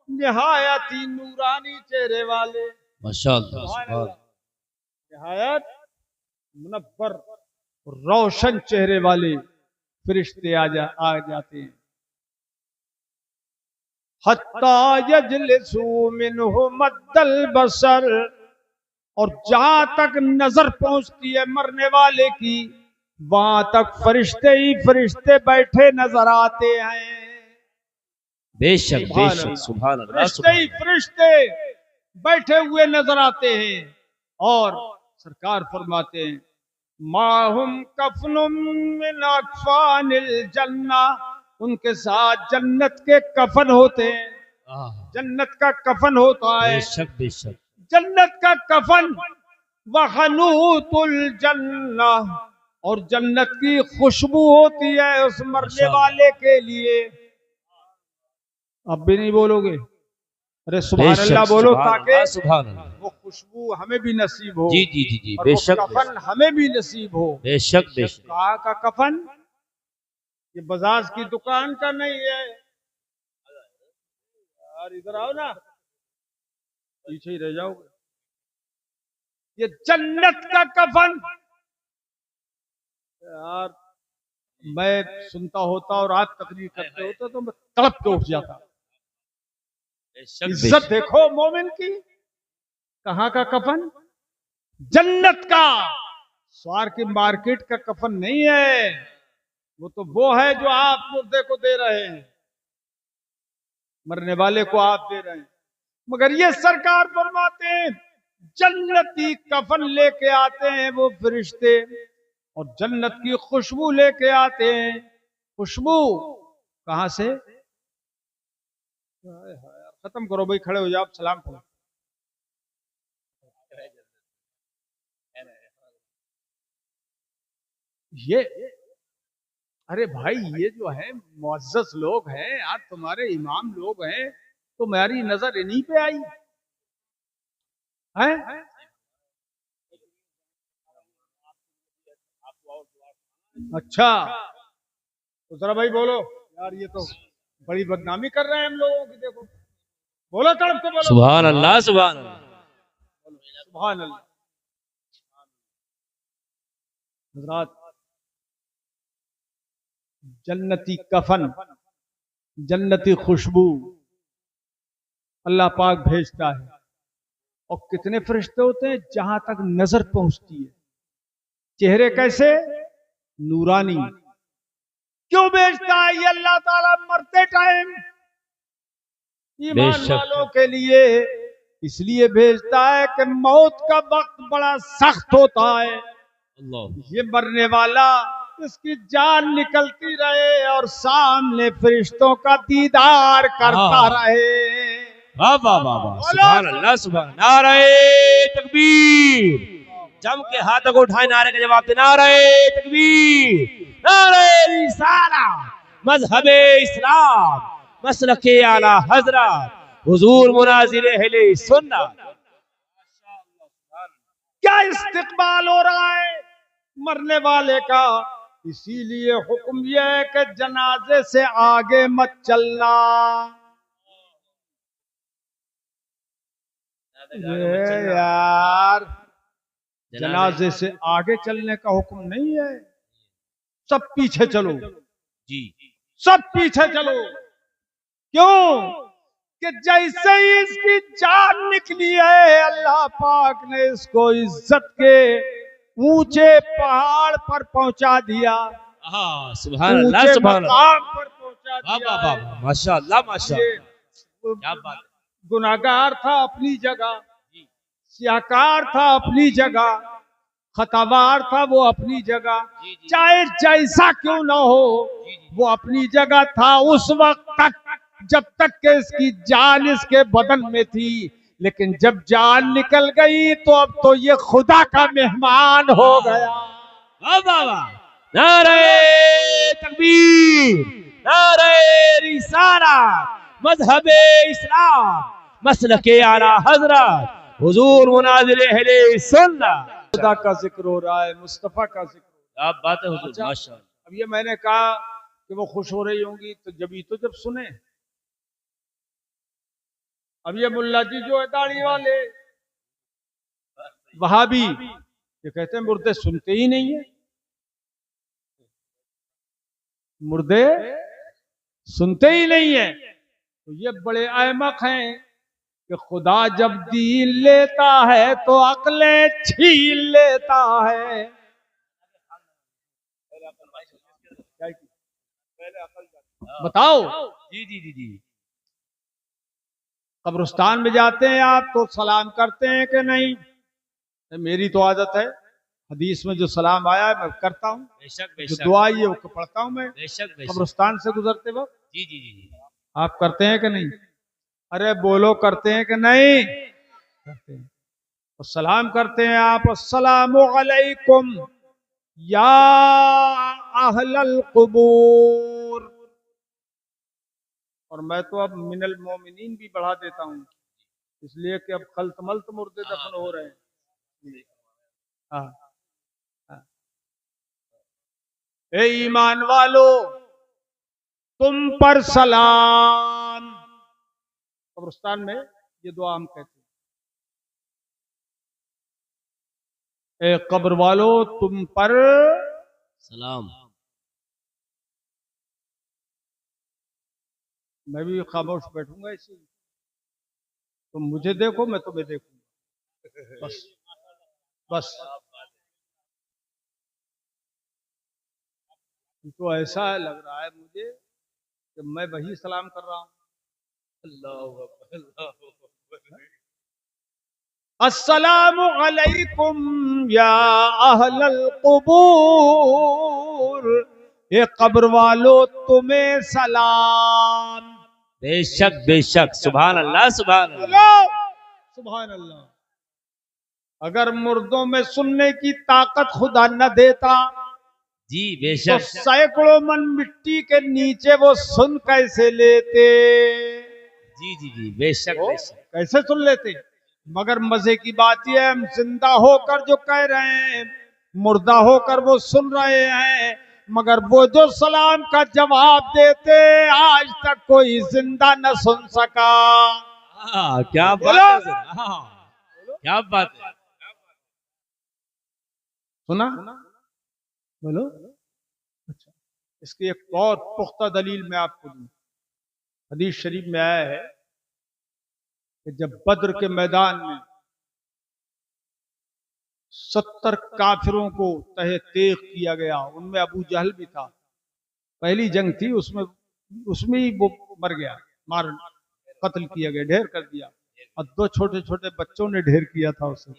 निहायती नूरानी चेहरे वाले, माशाअल्लाह, सुभान, निहायत मुनव्वर रोशन चेहरे वाले फरिश्ते आ जाते हैं। हत्ता यजलिसू मिनहु मद्दल बसर, और जहां तक नजर पहुंचती है मरने वाले की, वहां तक फरिश्ते ही फरिश्ते बैठे नजर आते हैं। बेशक बेशक, सुभान अल्लाह, फरिश्ते ही फरिश्ते बैठे हुए नजर आते हैं। और सरकार फरमाते हैं माहुम कफनुम मिन अकफानिल जन्ना, उनके साथ जन्नत के कफन होते हैं। जन्नत का कफन होता है, बेशक बेशक, जन्नत का कफन, वहनूतुल जन्ना, और जन्नत की खुशबू होती है उस मरने वाले के लिए। अब भी नहीं बोलोगे? अरे सुभान अल्लाह बोलो, ताकि सुभान अल्लाह, वो खुशबू हमें भी नसीब हो। जी जी जी जी, और बेशक वो कफन हमें भी नसीब हो। बेशक बेशक। कहाँ का कफन? ये बाजार की दुकान का नहीं है यार, इधर आओ ना। पीछे ही रह जाओगे। ये जन्नत का कफन। यार मैं सुनता होता और आप तकरीर करते होते तो मैं तड़प के उठ जाता। बेशक इज्जत बेशक। देखो मोमिन की। कहाँ का कफन? जन्नत का। स्वार की मार्केट का कफन नहीं है। वो है जो आप मुर्दे को दे रहे हैं, मरने वाले को आप दे रहे हैं। मगर ये सरकार फरमाते हैं जन्नती कफन लेके आते हैं वो फरिश्ते, और जन्नत की खुशबू लेके आते हैं। खुशबू कहां से? खत्म करो भाई, खड़े हो जाओ, आप सलाम करो। ये अरे भाई, ये जो है मुअज़्ज़ज़ लोग हैं यार, तुम्हारे इमाम लोग हैं, तो मेरी नजर इन्हीं पे आई है। अच्छा तो जरा भाई बोलो यार, ये तो बड़ी बदनामी कर रहे हैं हम लोगों की। देखो बोलो, तड़प के बोलो। सुभान अल्लाह सुभान अल्लाह। सुभान अल्लाह। हज़रात, जन्नती कफन, जन्नती खुशबू अल्लाह पाक भेजता है। और कितने फरिश्ते होते हैं जहां तक नजर पहुंचती है। चेहरे कैसे? नूरानी। क्यों भेजता है ये अल्लाह ताला? मरते टाइम ईमान बेशक। वालों के लिए इसलिए भेजता है कि मौत का वक्त बड़ा सख्त होता है। अल्लाह। ये मरने वाला, इसकी जान निकलती रहे और सामने फरिश्तों का दीदार करता हाँ। रहे। वाह वाह वाह वाह। सुभान अल्लाह सुभान। नारे तकबीर। जम के हाथों को उठाए, नारे का जवाब दे। नारे तकबीर, नारे रिसालत, मजहबे इस्लाम, मसलके आला हजरत, हुजूर मुनाजिर अहले सुन्नत। क्या इस्तिकबाल हो रहा है मरने वाले का। इसीलिए हुक्म यह है कि जनाजे से आगे मत चलना। ये यार, जनाजे से आगे चलने का हुक्म नहीं है। सब पीछे चलो जी। सब पीछे चलो। क्यों? कि जैसे ही इसकी जान निकली है, अल्लाह पाक ने इसको इज्जत के ऊंचे पहाड़ पर पहुंचा दिया, हाँ सुभान अल्लाह ऊंचे सुभान अल्लाह। मकाम पर पहुंचा वाह दिया वाह वाह है। वाह। माशाअल्लाह माशाअल्लाह। क्या ये बात है। गुनाहगार था अपनी जगह, सियाकार था अपनी जगह, खतावार था वो अपनी जगह, चाहे जैसा क्यों ना हो वो अपनी जगह था उस वक्त तक, जब तक कि इसकी जान इसके बदन में थी। लेकिन जब जान निकल गई तो अब तो ये खुदा का मेहमान हो गया। वाह वाह वाह। नारे तकबीर, नारे रिसालत, मजहबे इस्लाम, मसलके आला हजरत, हुजूर मुनाजिर अहले सुन्नत। खुदा का जिक्र हो रहा है, मुस्तफा का जिक्र हो रहा है। क्या बात है हुजूर। अच्छा, माशाअल्लाह। अब ये मैंने कहा कि वो खुश हो रही होंगी, तो जब सुने। अब ये मुल्ला जी जो है दाढ़ी वाले वहाबी, ये कहते हैं मुर्दे सुनते ही नहीं है। मुर्दे सुनते ही नहीं है। तो ये बड़े अहमक हैं कि खुदा जब दीन लेता है तो अक्लें छीन लेता है। बताओ। जी जी जी जी। कब्रिस्तान में जाते हैं आप तो सलाम करते हैं कि नहीं? मेरी तो आदत है, हदीस में जो सलाम आया है मैं करता हूँ, बेशक जो बेशक। दुआ आई है वो पढ़ता हूँ मैं बेशक बेशक। कब्रिस्तान से गुजरते वक्त। जी जी जी जी। आप करते हैं कि नहीं? अरे बोलो, करते हैं कि नहीं? करते हैं। और सलाम करते हैं आप, अस्सलामु अलैकुम या अहलल कुबूर। और मैं तो अब मिनल मोमिनीन भी बढ़ा देता हूँ, इसलिए कि अब खल्त मल्त मुर्दे दफन हो रहे हैं। हाँ हाँ। ए ईमान वालो, तुम पर सलाम। कब्रिस्तान में ये दुआ हम कहते हैं। ए कब्र वालों तुम पर सलाम। मैं भी खामोश बैठूंगा इसी, तुम मुझे देखो मैं तुम्हें देखूंगा, बस बस। तो ऐसा लग रहा है मुझे कि मैं वही सलाम कर रहा हूं। अस्सलामु अलैकुम या अहलल कुबूर, ये कब्र वालों तुम्हें सलाम। बेशक बेशक, सुभान अल्लाह सुभान अल्लाह। बोलो सुभान अल्लाह। अगर मुर्दों में सुनने की ताकत खुदा न देता जी तो बेशक। सैकड़ों मन मिट्टी के नीचे वो सुन कैसे लेते? जी जी जी बेशक वो बेशक। कैसे सुन लेते? मगर मजे की बात यह है, हम जिंदा होकर जो कह रहे हैं, मुर्दा होकर वो सुन रहे हैं, मगर वो जो सलाम का जवाब देते आज तक कोई जिंदा न सुन सका। क्या बात बोलो। है सर, क्या बात है। सुना? बोलो। अच्छा, इसकी एक और पुख्ता दलील मैं आपको दूं। हदीस शरीफ में आया है कि जब बद्र के मैदान में 70 काफिरों को तहे तेग किया गया, उनमें अबू जहल भी था। पहली जंग थी, उसमें उसमें ही वो मर गया, मार कत्ल किया गया, ढेर कर दिया, और 2 छोटे छोटे बच्चों ने ढेर किया था उसे।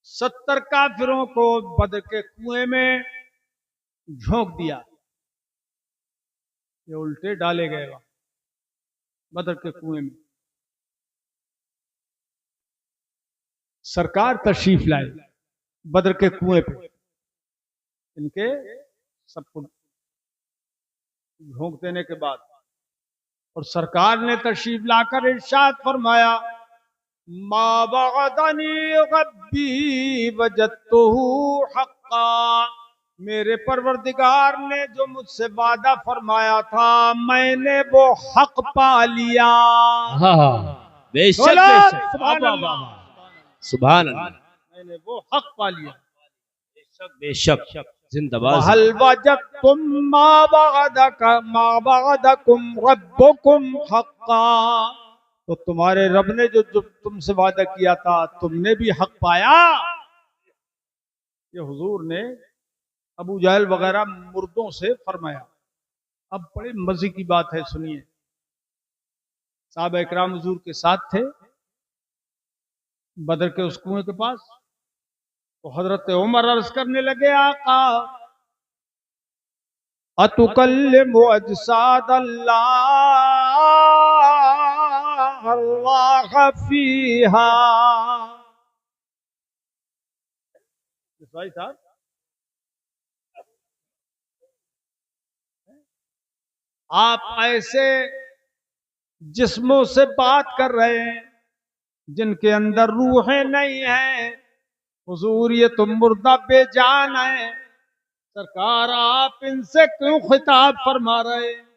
70 काफिरों को बद्र के कुएं में झोंक दिया, ये उल्टे डाले गए वहां बद्र के कुएं में। सरकार तशरीफ लाए बद्र के कुएं पे, इनके सबको झोंक देने के बाद, और सरकार ने तशरीफ लाकर इरशाद फरमाया, मा वअदनी रब्बी वजदतुहु हक्का, मेरे परवरदिगार ने जो मुझसे वादा फरमाया था मैंने वो हक पा लिया। बेशक बोलो बेशक, सुभान अल्लाह। सुभान अल्लाह। मैंने वो हक पा लिया। बेशक बेशक, जिंदाबाद। वहल वजदतुम मा वअदकुम रब्बुकुम हक्का, तो तुम्हारे रब ने जो तुमसे वादा किया था तुमने भी हक पाया। ये हुजूर ने अबू जहल वगैरह मुर्दों से फरमाया। अब बड़े मजे की बात है, सुनिए। साहब इकराम हुजूर के साथ थे बदर के उस कुएं के पास, तो हजरत उमर अर्ज करने लगे, आका अतुकल्लिमु अल्लाह फीहा। भाई साहब, आप ऐसे जिस्मों से बात कर रहे हैं जिनके अंदर रूहें नहीं है। हुजूर ये तो मुर्दा बेजान है, सरकार आप इनसे क्यों खिताब फरमा रहे हैं?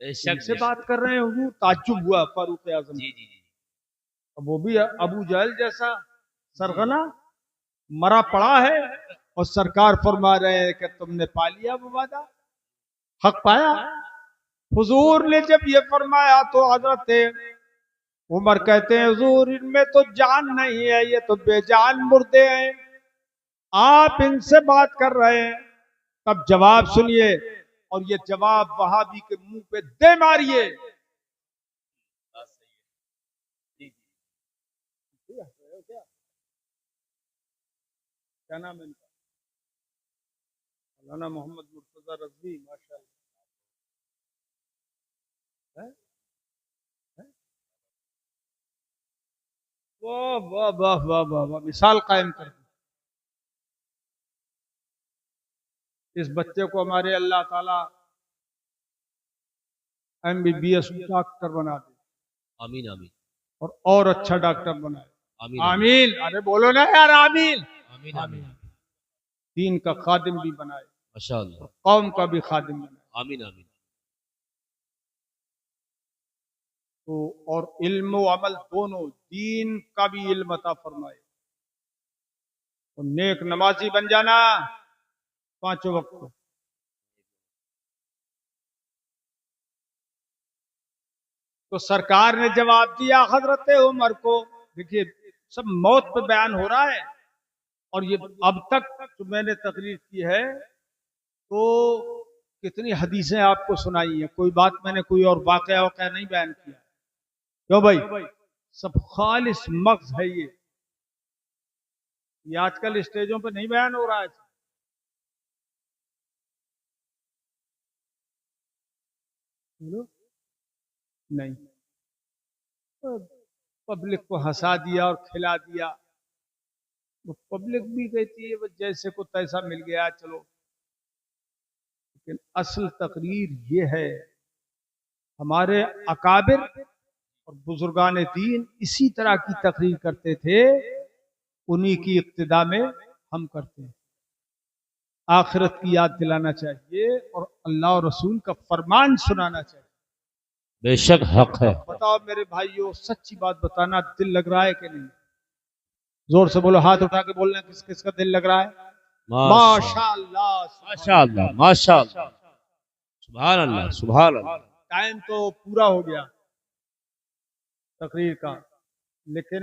इनसे बात कर रहे हैं हुजूर। ताज्जुब हुआ फारूक आजम। जी जी जी। अब वो भी अबू जहल जैसा सरगना मरा पड़ा है, और सरकार फरमा रहे हैं कि तुमने पा लिया वो वादा, हक पाया। हुजूर ने जब ये फरमाया तो हजरत उमर कहते हैं, हुजूर इनमें तो जान नहीं है, ये तो बेजान मुर्दे हैं, आप इनसे बात कर रहे हैं। तब जवाब सुनिए, और ये जवाब वहाबी के मुंह पे दे मारिए। क्या नाम है इनका? मौलाना मोहम्मद मुर्तजा रज़वी, माशाल्लाह। वाह वाह वाह वाह वाह वाह, मिसाल कायम कर दी। इस बच्चे को हमारे अल्लाह ताला MBBS डॉक्टर बना दे, आमीन आमीन। और अच्छा डॉक्टर बनाए। आमीन आमीन। अरे बोलो ना यार, आमीन। आमीन आमीन। दीन का खादिम भी बनाए, माशाअल्लाह। कौम का भी खादिम बनाए। आमीन आमीन। तो और इल्म व अमल दोनों, दीन का भी इल्म अता फरमाए, और नेक नमाजी बन जाना 5 वक्त। तो सरकार ने जवाब दिया हजरत उमर को। देखिए सब मौत पे बयान हो रहा है, और ये अब तक जो मैंने तकरीर की है तो कितनी हदीसें आपको सुनाई है, कोई बात मैंने कोई और वाकया नहीं बयान किया। क्यों भाई? सब खालिस मग्ज है ये आजकल स्टेजों पे नहीं बयान हो रहा है। नहीं, पब्लिक को हंसा दिया और खिला दिया, वो पब्लिक भी कहती है जैसे को तैसा मिल गया चलो। लेकिन असल तकरीर ये है, हमारे अकाबिर और बुजुर्गान दीन इसी तरह की तकरीर करते थे, उन्हीं की इक्तिदा में हम करते हैं। आखिरत की याद दिलाना चाहिए और अल्लाह और रसूल का फरमान सुनाना चाहिए। बेशक हक है। बताओ मेरे भाइयों, सच्ची बात बताना, दिल लग रहा है कि नहीं? जोर से बोलो, हाथ उठा के बोलना किस किस का दिल लग रहा है? माशाअल्लाह माशाअल्लाह माशाअल्लाह, सुभान अल्लाह सुभान अल्लाह। टाइम तो पूरा हो गया तकरीर का, लेकिन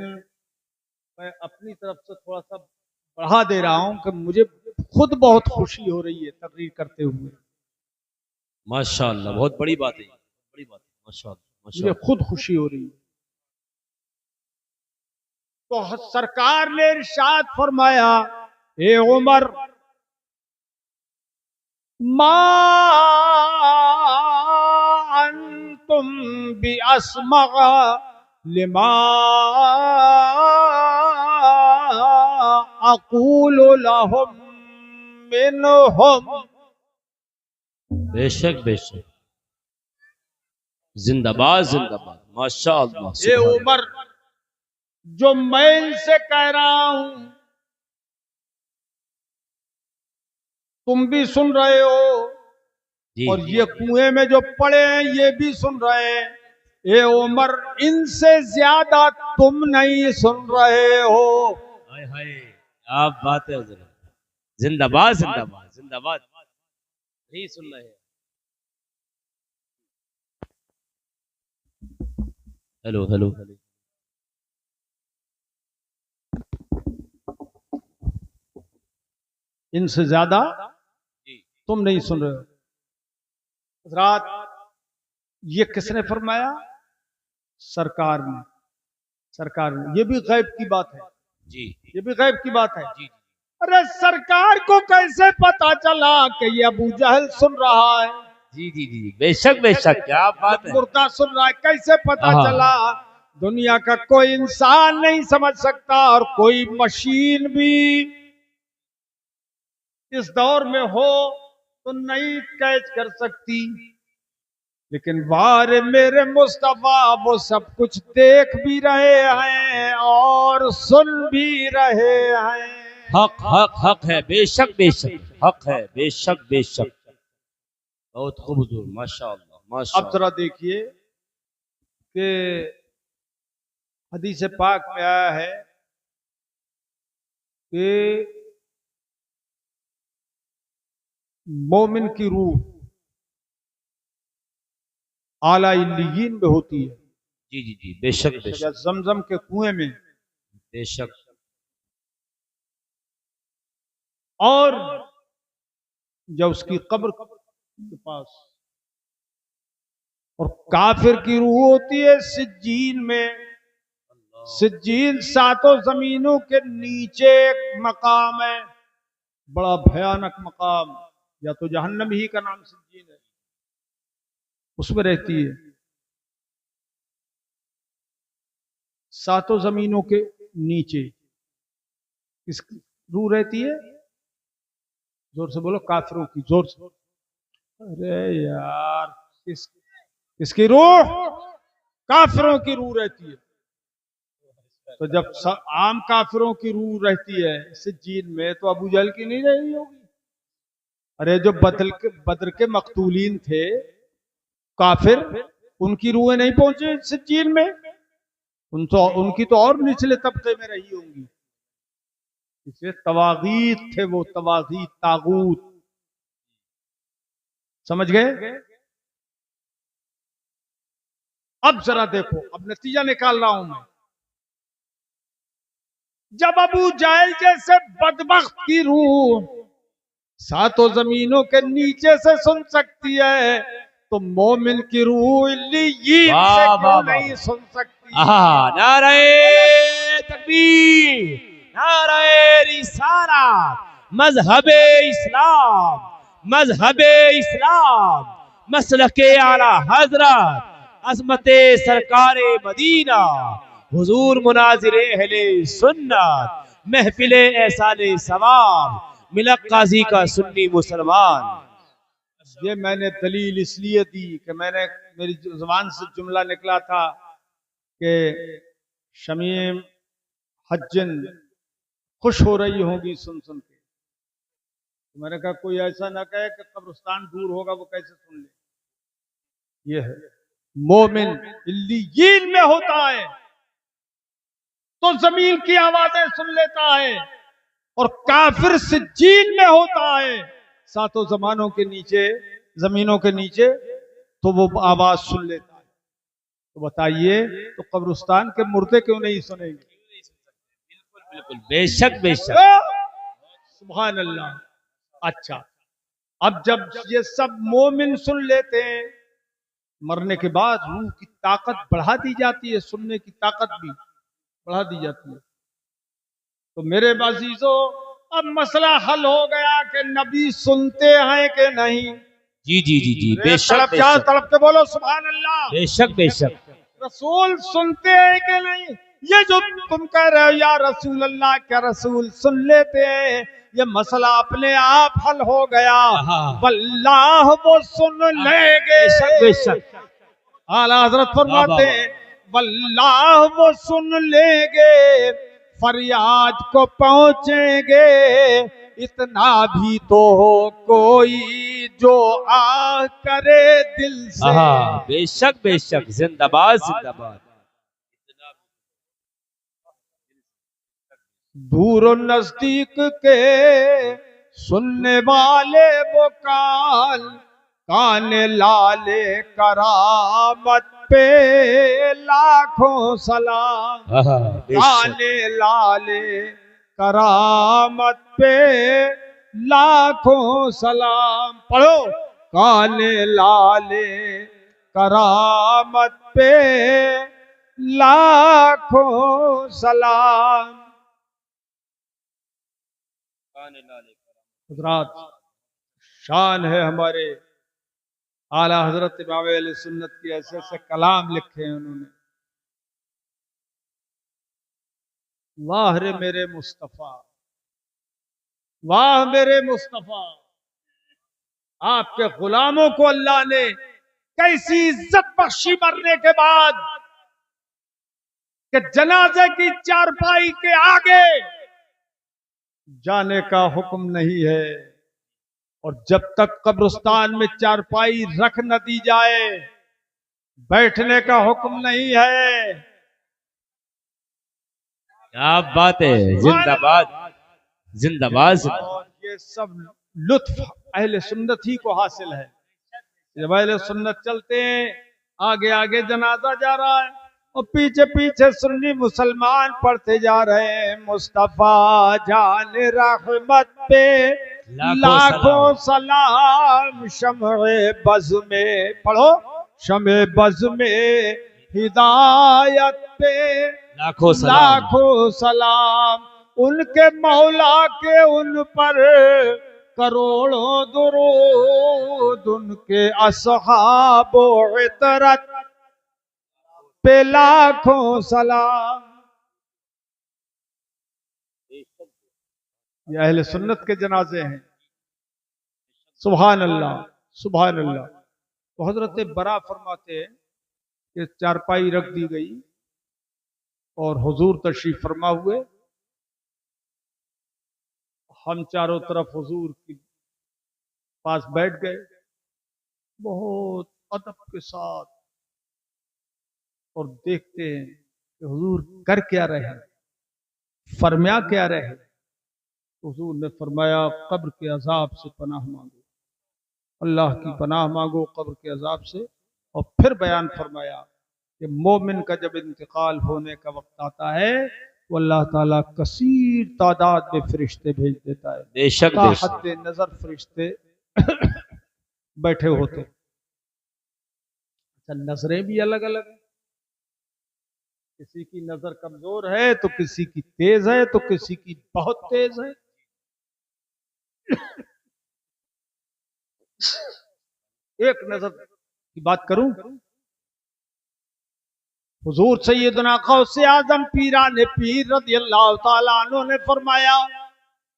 मैं अपनी तरफ से थोड़ा सा बढ़ा दे रहा हूं कि मुझे खुद बहुत खुशी हो रही है तकरीर करते हुए। माशाअल्लाह, बहुत बड़ी बात है, बड़ी बात है। माशाअल्लाह मुझे खुद खुशी हो रही है। तो सरकार ने इरशाद फरमाया, ए उमर, मा अंतुम बि अस्मगा लिमा अक़ूलु लहुम मिनहुम। बेशक बेशक, जिंदाबाद जिंदाबाद, माशाअल्लाह। ये उमर, जो मैं इनसे कह रहा हूं तुम भी सुन रहे हो, और ये कुएं में जो पड़े हैं ये भी सुन रहे हैं। ये उमर, इनसे ज्यादा तुम नहीं सुन रहे हो। हाय हाय, क्या बात है। जिंदाबाद जिंदाबाद जिंदाबाद, नहीं सुन रहे हैं। हेलो हेलो हेलो, इनसे ज्यादा तुम नहीं सुन रहे हो। रात ये किसने फरमाया? सरकार ने। सरकार ने। ये भी गैब की बात है जी, ये भी गैब की बात है जी। अरे सरकार को कैसे पता चला कि ये अबू जहल सुन रहा है? जी जी जी, बेशक बेशक, क्या बात है। मुर्दा सुन रहा है, कैसे पता चला? दुनिया का कोई इंसान नहीं समझ सकता, और कोई मशीन भी इस दौर में हो तो नहीं कैच कर सकती। लेकिन वार मेरे मुस्तफा, वो सब कुछ देख भी रहे हैं और सुन भी रहे हैं। हक हक हक है, बेशक बेशक, हक है, बेशक बेशक। बहुत खूब हुजूर, माशाअल्लाह माशाअल्लाह। अब जरा देखिए कि हदीस पाक में आया है कि मोमिन की रूह आला इल्लियीन में होती है। जी जी जी, बेशक बेशक, जमजम के कुएं में। बेशक। और जब उसकी कब्र के पास, और काफिर की रूह होती है सिज्जीन में। सिज्जीन 7 जमीनों के नीचे एक मकाम है, बड़ा भयानक मकाम, या तो जहन्नम ही का नाम सिज्जीन है, उसमें रहती है। 7 जमीनों के नीचे किसकी रूह रहती है? जोर से बोलो, काफिरों की, जोर से। अरे यार, किसकी रूह? काफिरों की रूह रहती है। तो जब आम काफिरों की रूह रहती है सिज्जीन में, तो अबू जहल की नहीं रही होगी? अरे जो बदर के मकतूलीन थे काफिर, उनकी रूहें नहीं पहुंची सिज्जीन में? उनकी तो और निचले तबके में रही होंगी। इसे तवागीत थे वो, तवागीत, तागूत। समझ गए? अब जरा देखो, अब नतीजा निकाल रहा हूं मैं। जब अबू जाहिल जैसे बदबख्त की रूह सातों जमीनों के नीचे से सुन सकती है, तो मोमिन की रूह इल्लीयीन से क्यों नहीं सुन सकती? नारे तकबीर, नारे रिसालत, मजहबे इस्लाम, मजहबे इस्लाम, मसलके आला हजरत, अजमते सरकारे मदीना, हुजूर मुनाजिरे अहले सुन्नत, महफिले एहसाने सवाब, मिलक काजी का सुन्नी मुसलमान। ये मैंने दलील इसलिए दी कि मेरी जुबान से जुमला निकला था कि शमीम हज्जन खुश हो रही होगी सुन सुन के। तो मैंने कहा कोई ऐसा ना कहे कि कब्रिस्तान दूर होगा, वो कैसे सुन ले। ये है मोमिन इल्लीयीन में होता है तो जमीन की आवाजें सुन लेता है, और काफिर सिज्जीन में होता है सातों जमानों के नीचे, जमीनों के नीचे, तो वो आवाज सुन लेता है। तो बताइए, तो कब्रिस्तान के मुर्दे क्यों नहीं सुनेंगे? बिल्कुल बिल्कुल, बेशक बेशक, सुभान अल्लाह। अच्छा, अब जब ये सब मोमिन सुन लेते हैं, मरने के बाद रूह की ताकत बढ़ा दी जाती है, सुनने की ताकत भी बढ़ा दी जाती है। तो मेरे अजीजों, अब मसला हल हो गया कि नबी सुनते हैं कि नहीं। जी जी जी जी, बेशक बेशक, तड़प के बोलो सुभान अल्लाह। बेशक बेशक, रसूल सुनते हैं कि नहीं? ये जो तुम कह रहे हो या रसूल अल्लाह, क्या रसूल सुन लेते हैं? ये मसला अपने आप हल हो गया। वल्लाह वो सुन लेंगे। बेशक बेशक, आला हजरत फरमाते हैं वल्लाह वो सुन लेंगे, फरियाद को पहुंचेंगे। इतना भी तो हो कोई जो आ करे दिल से। बेशक बेशक, जिंदाबाद जिंदाबाद। दूर नजदीक के सुनने वाले वो कान लाले करामत पे लाखों सलाम। काने लाले करामत पे लाखों सलाम। पढ़ो, काने लाले करामत पे लाखों सलाम। हजरात, शान है हमारे आला हजरत इमाम अहले सुन्नत की, ऐसे ऐसे कलाम लिखे हैं उन्होंने। वाह रे मेरे मुस्तफा, वाह मेरे मुस्तफा, आपके गुलामों को अल्लाह ने कैसी इज्जत बख्शी मरने के बाद कि जनाजे की चारपाई के आगे जाने का हुक्म नहीं है, और जब तक कब्रिस्तान में चारपाई रख न दी जाए बैठने का हुक्म नहीं है। क्या बात है, जिंदाबाद जिंदाबाद। और ये सब लुत्फ अहले सुन्नत ही को हासिल है। जब अहले सुन्नत चलते हैं, आगे आगे जनाजा जा रहा है और पीछे पीछे सुन्नी मुसलमान पढ़ते जा रहे हैं मुस्तफा जान रहमत पे लाखों सलाम। शम्ए बज़ में, पढ़ो, शम्ए बज़ में हिदायत पे लाखों सलाम। उनके मौला के उन पर करोड़ों दुरूद, उनके असहाबो इतरत पे लाखों सलाम। ये अहले सुन्नत के जनाजे हैं। सुभान अल्लाह, सुभान अल्लाह। तो हजरत बरा फरमाते हैं कि चारपाई रख दी गई और हुजूर तशरीफ फरमा हुए। हम चारों तरफ हुजूर के पास बैठ गए, बहुत अदब के साथ और देखते हैं कि हुजूर कर क्या रहे, फरमाया क्या रहे। हुजूर ने फरमाया कब्र के अजाब से पनाह मांगो, अल्लाह की पनाह मांगो कब्र के अजाब से। और फिर बयान फरमाया कि मोमिन का जब इंतकाल होने का वक्त आता है तो अल्लाह ताला कसीर तादाद में फरिश्ते भेज देता है, बेशक बेशक। हद नजर फरिश्ते बैठे होते। अच्छा, नजरें भी अलग अलग हैं, किसी की नजर कमजोर है तो किसी की तेज है तो किसी की बहुत तेज है। एक नजर की बात करूं, हुजूर सैयदना गौसे आजम पीराने पीर रज़ियल्लाहु ताला अन्हु ने फरमाया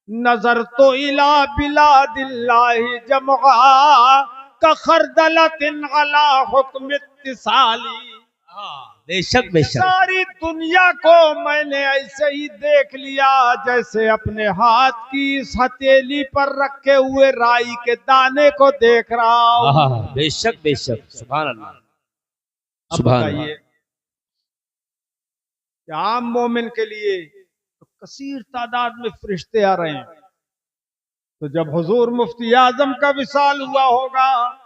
नजर तो इला बिलादिल्लाहि जमआ का खरदलतिन अला हुक्म इत्तिसाली। बेशक बेशक। सारी दुनिया को मैंने ऐसे ही देख लिया जैसे अपने हाथ की इस हथेली पर रखे हुए राई के दाने को देख रहा हूं। बेशक बेशक। सुभान अल्लाह। अब सुभान बताइए कि आम मोमिन के लिए तो कसीर तादाद में फरिश्ते आ रहे हैं, तो जब हुजूर मुफ्ती आजम का विसाल हुआ होगा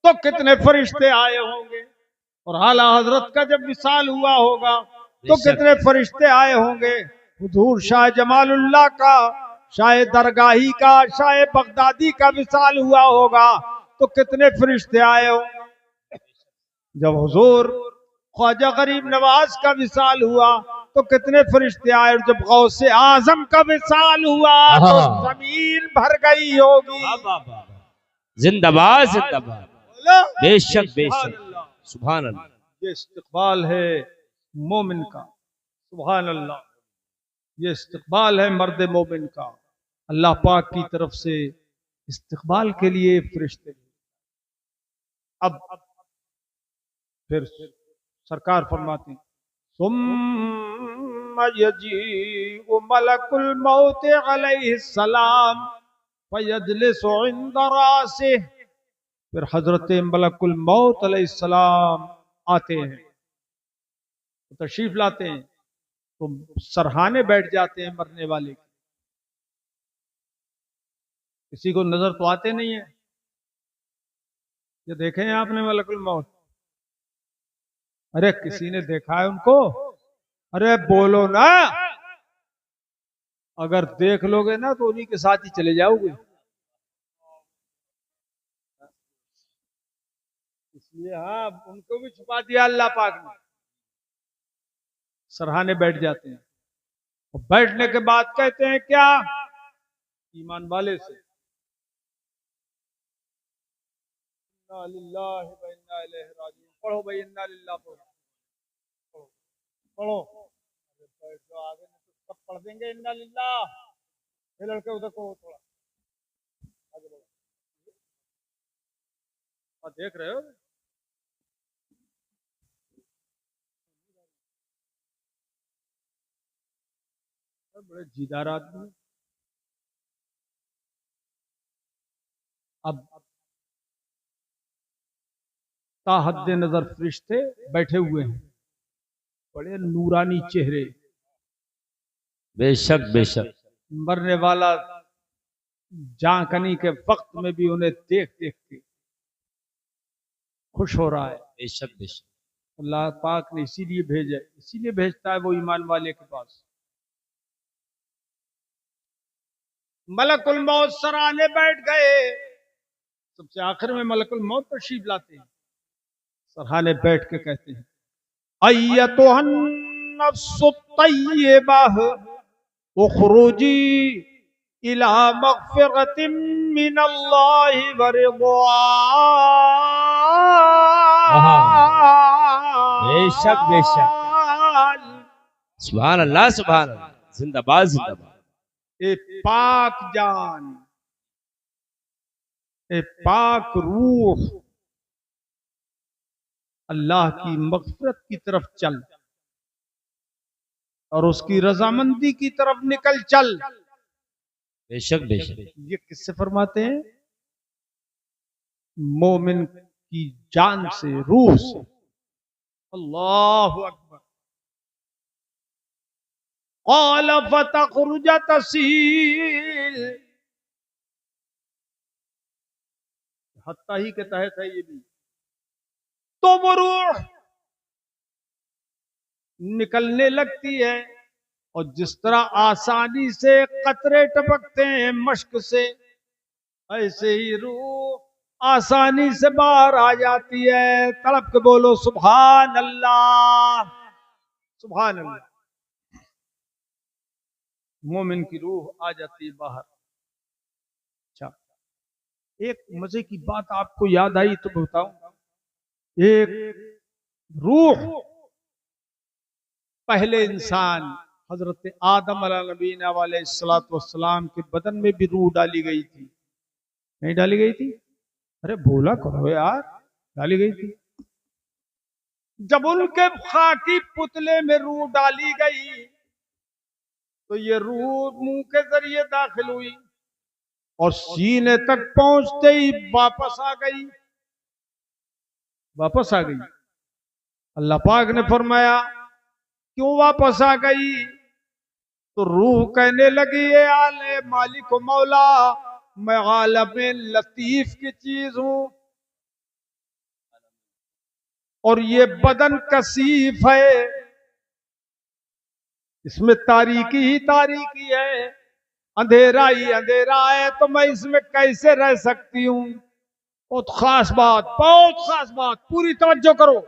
तो कितने फरिश्ते आए होंगे, और आला हजरत का जब विसाल हुआ होगा तो कितने फरिश्ते आए होंगे। हुजूर शाह जमालुल्लाह का, शाह दरगाही का, शाह बगदादी का विसाल हुआ होगा तो कितने फरिश्ते आए होंगे। जब हुजूर ख्वाजा गरीब नवाज का विसाल हुआ तो कितने फरिश्ते आए, और जब गौसे आजम का विसाल हुआ तो जमीन भर गई होगी। जिंदाबाद जिंदाबाद। बेशक बेशक। सुभान अल्लाह। ये इस्तिकबाल है मोमिन का, सुभान अल्लाह। ये इस्तिकबाल है मर्द मोमिन का। अल्लाह पाक की तरफ से इस्तिकबाल के लिए फरिश्ते। अब फिर सरकार फरमाते हैं सुम्मा यजीउ मलकुल मौत अलैहिस्सलाम फयजलिसु इंदा रासिह। फिर हजरत मलकुल मौत अलैहिस्सलाम आते हैं, तशरीफ लाते हैं, तो सरहाने बैठ जाते हैं मरने वाले के। किसी को नजर तो आते नहीं है। ये देखे हैं आपने मलकुल मौत? अरे किसी ने देखा है उनको? अरे बोलो ना, अगर देख लोगे ना तो उन्हीं के साथ ही चले जाओगे। इसलिए हाँ, उनको भी छुपा दिया अल्लाह पाक ने। सरहाने बैठ जाते हैं, और बैठने के बाद कहते हैं क्या? ईमान वाले से इन्ना लिल्लाहि व इन्ना इलैहि राजिऊन। पढ़ो भाई, इन्ना लिल्लाह पढ़ो, पढ़ो। बैठ जाओ आगे, तो सब पढ़ देंगे इन्ना लिल्लाह। ये लड़के उधर को थोड़ा आगे बढ़ो। देख रहे हो? बड़े जीदार आदमी। अब ताहद्दे नजर फरिश्ते बैठे हुए हैं, बड़े नूरानी चेहरे। बेशक बेशक। मरने वाला जांकनी के वक्त में भी उन्हें देख देख के खुश हो रहा है। बेशक बेशक। अल्लाह पाक ने इसीलिए भेजा, इसीलिए भेजता है वो ईमान वाले के पास। मलकुल मौत सराहने बैठ गए। सबसे आखिर में मलकुल मौत तशरीफ लाते हैं, सराहने बैठ के कहते हैं अय्यतुहन नफ्सुत तय्यिबह उखरुजी इला मगफिरतिम मिनल्लाहि व रिज़वान। बेशक बेशक। सुभान अल्लाह सुभान अल्लाह। जिंदाबाद जिंदाबाद। ए पाक जान, ए पाक रूह, अल्लाह की मग़फ़िरत की तरफ चल और उसकी रजामंदी की तरफ निकल चल। बेशक बेशक। ये किससे फरमाते हैं? मोमिन की जान से, रूह से। अल्लाहु अकबर। क़ाल फतख़रुज तसील, हत्ता ही के तहत है ये भी। तो वो रूह निकलने लगती है, और जिस तरह आसानी से कतरे टपकते हैं मश्क से, ऐसे ही रूह आसानी से बाहर आ जाती है। तड़प के बोलो सुभान अल्लाह, सुभान अल्लाह। मोमिन की रूह आ जाती है बाहर। अच्छा, एक मजे की बात आपको याद आई तो बताऊं। एक रूह पहले इंसान हजरत आदम अलैहिस्सलाम वाले के बदन में भी रूह डाली गई थी, नहीं डाली गई थी? अरे बोला करो यार, डाली गई थी। जब उनके खाकी पुतले में रूह डाली गई तो ये रूह मुंह के जरिए दाखिल हुई और सीने तक पहुंचते ही वापस आ गई, वापस आ गई। अल्लाह पाक ने फरमाया क्यों वापस आ गई? तो रूह कहने लगी ये आले मालिक मौला, मैं आलम लतीफ की चीज हूं, और ये बदन कसीफ है, इसमें तारीकी ही तारीकी है, अंधेरा ही अंधेरा है, तो मैं इसमें कैसे रह सकती हूं? बहुत खास बात, बहुत खास बात, पूरी तवज्जो करो।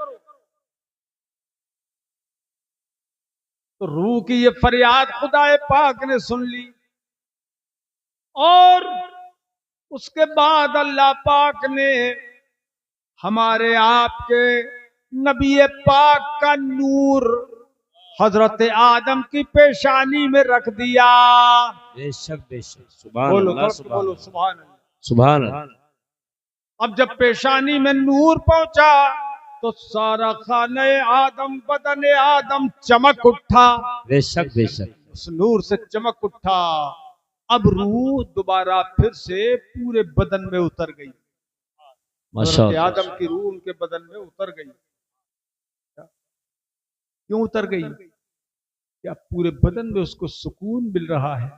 तो रूह की ये फरियाद खुदाए पाक ने सुन ली, और उसके बाद अल्लाह पाक ने हमारे आपके नबी पाक का नूर हजरत आदम की पेशानी में रख दिया। बेशक बेशक, सुभान बोलो अल्लाह, बोलो सुभान अल्लाह, सुभान अल्लाह। अब जब पेशानी में नूर पहुंचा तो सारा खाने आदम, बदन आदम चमक उठा। बेशक बेशक, उस नूर से चमक उठा। अब रूह दोबारा फिर से पूरे बदन में उतर गई। माशाअल्लाह। आदम की रूह उनके बदन में उतर गई। क्यों उतर गई? क्या पूरे बदन में उसको सुकून मिल रहा है।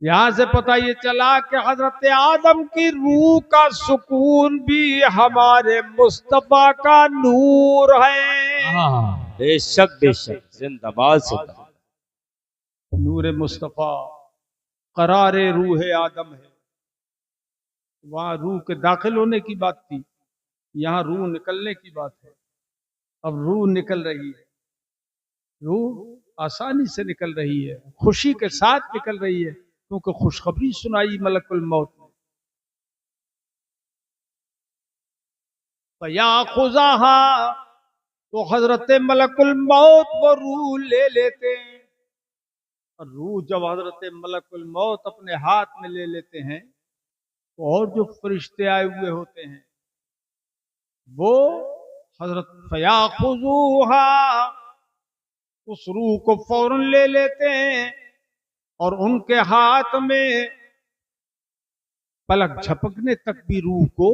यहां से पता ये चला कि हजरत आदम की रूह का सुकून भी हमारे मुस्तफा का नूर है। बेशक बेशक, जिंदाबाद जिंदाबाद। नूर मुस्तफा करारे रूह आदम है। वहां रूह के दाखिल होने की बात थी, यहाँ रूह निकलने की बात है। अब रूह निकल रही है, रूह आसानी से निकल रही है, खुशी के साथ निकल रही है, क्योंकि खुशखबरी सुनाई मलकुल मौत ने। या खुजाहा, तो हजरत मलकुल मौत वो रूह ले लेते हैं। और रूह जब हजरत मलकुल मौत अपने हाथ में ले लेते हैं तो और जो फरिश्ते आए हुए होते हैं वो हजरत फया खुजूहा, उस रूह को फौरन ले लेते हैं और उनके हाथ में पलक झपकने तक भी रूह को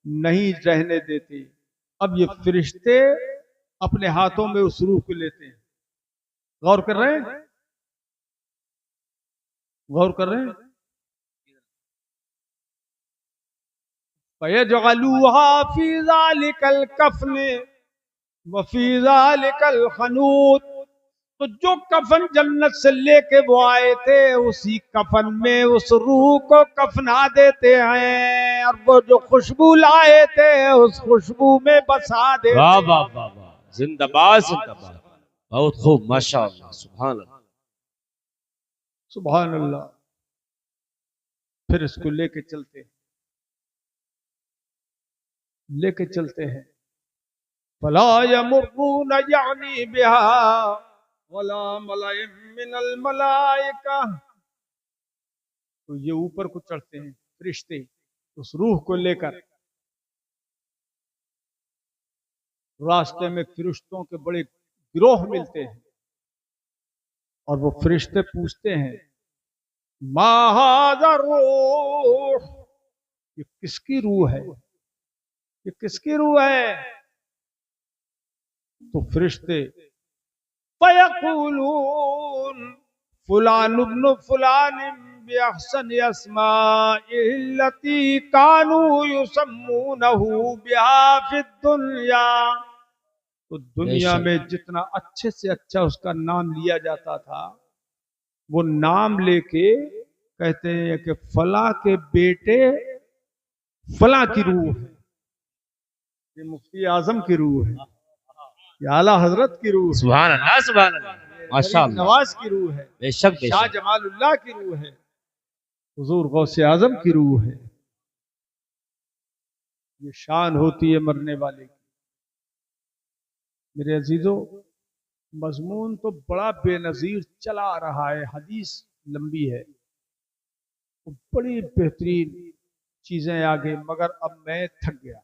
नहीं रहने देते। अब ये फरिश्ते अपने हाथों में उस रूह को लेते हैं। गौर कर रहे हैं, गौर कर रहे हैं। फयजअलूहा फी ज़ालिकल कफ़न व फी ज़ालिकल खनूत, तो जो कफन जन्नत से लेके वो आए थे उसी कफन में उस रूह को कफना देते हैं, और वो जो खुशबू लाए थे उस खुशबू में बसा देते। वाह वाह वाह वाह, जिंदाबाद जिंदाबाद, बहुत खूब, माशाअल्लाह, सुभान अल्लाह, सुभान अल्लाह। फिर इसको लेके चलते हैं, लेके चलते हैं। फला यमुर्रून यानी बिहा वला मलाइम मिनल मलाइका, तो ये ऊपर को चढ़ते हैं फरिश्ते उस रूह को लेकर। रास्ते में फरिश्तों के बड़े गिरोह मिलते हैं और वो फरिश्ते पूछते हैं मा हाज़ा रूह, ये किसकी रूह है, ये किसकी रूह है? तो फरिश्ते फयक़ूलून फुलान इब्न फुलान बिअहसन अस्माइल्लती कानू युसम्मूनहु बिहा फिद दुनिया। तो दुनिया में जितना अच्छे से अच्छा उसका नाम लिया जाता था, वो नाम लेके कहते हैं कि फला के बेटे फला की रूह है, ये मुफ्ती आजम की रूह है, ये आला हजरत की रूह है, सुभान अल्लाह, सुभान अल्लाह, माशाअल्लाह, नवाज की रूह है, बेशक शाह बेशक, जमालुल्लाह की रूह है, हुजूर गौसे आजम की रूह है। ये शान होती है मरने वाले की। मेरे अजीजों, मजमून तो बड़ा बेनजीर चला आ रहा है, हदीस लंबी है, तो बड़ी बेहतरीन चीजें आगे, मगर अब मैं थक गया।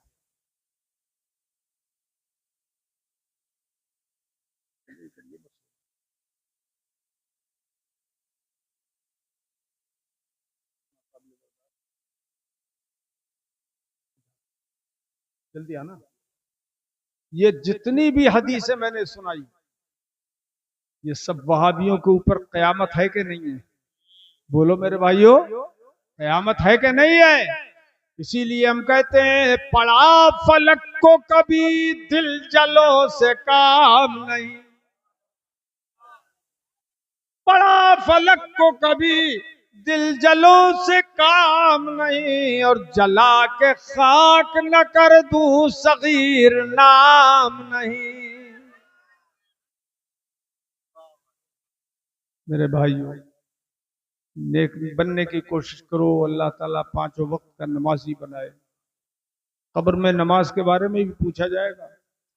जल्दी आना। ये जितनी भी हदीसें मैंने सुनाई, ये सब वहाबियों के ऊपर कयामत है कि नहीं है? बोलो मेरे भाइयों, कयामत है कि नहीं है? इसीलिए हम कहते हैं पड़ा फलक को कभी दिल जलो से काम नहीं, पड़ा फलक को कभी दिल जलो से काम नहीं, और जला के खाक न कर दूं सगीर नाम नहीं। मेरे भाइयों, नेक बनने की कोशिश करो, अल्लाह ताला पांचों वक्त का नमाजी बनाए। कब्र में नमाज के बारे में भी पूछा जाएगा,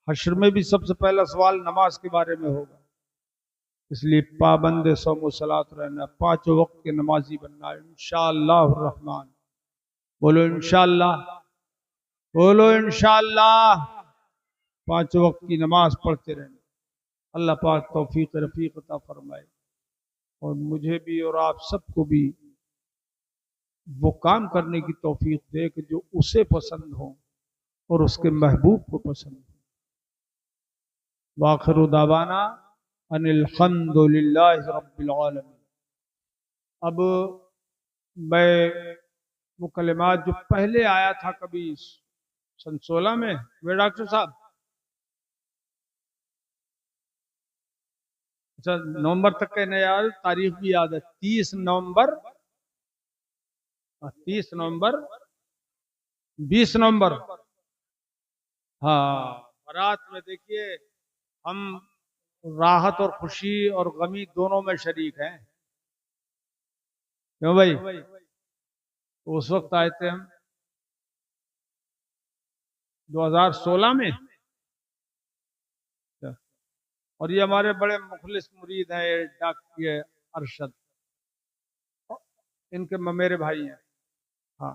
हश्र में भी सबसे पहला सवाल नमाज के बारे में होगा। इसलिए पाबंद सौम सलात रहना, पांचों वक्त के नमाजी बनना इंशाअल्लाह रहमान। बोलो इंशाअल्लाह, बोलो इंशाअल्लाह। पांचों वक्त की नमाज पढ़ते रहना। अल्लाह पाक तौफीक रफीक अता फरमाए, और मुझे भी और आप सबको भी वो काम करने की तौफीक दे कि जो उसे पसंद हो और उसके महबूब को पसंद हो। वाखिरु दावाना अनिल हम्दुलिल्लाहि रब्बिल आलमीन। अब मैं वो कलिमात जो पहले आया था कभी सन 16 में, वे डॉक्टर साहब, अच्छा नवंबर तक का नहीं याद, तारीख भी याद है, 30 नवंबर, 30 नवंबर, 20 नवंबर। हाँ, बारात में देखिए हम राहत और खुशी और गमी दोनों में शरीक हैं, क्यों भाई? तो उस वक्त आए थे हम 2016 में, और ये हमारे बड़े मुखलिस मुरीद हैं डॉक्टर अरशद, इनके मेरे भाई हैं। हाँ,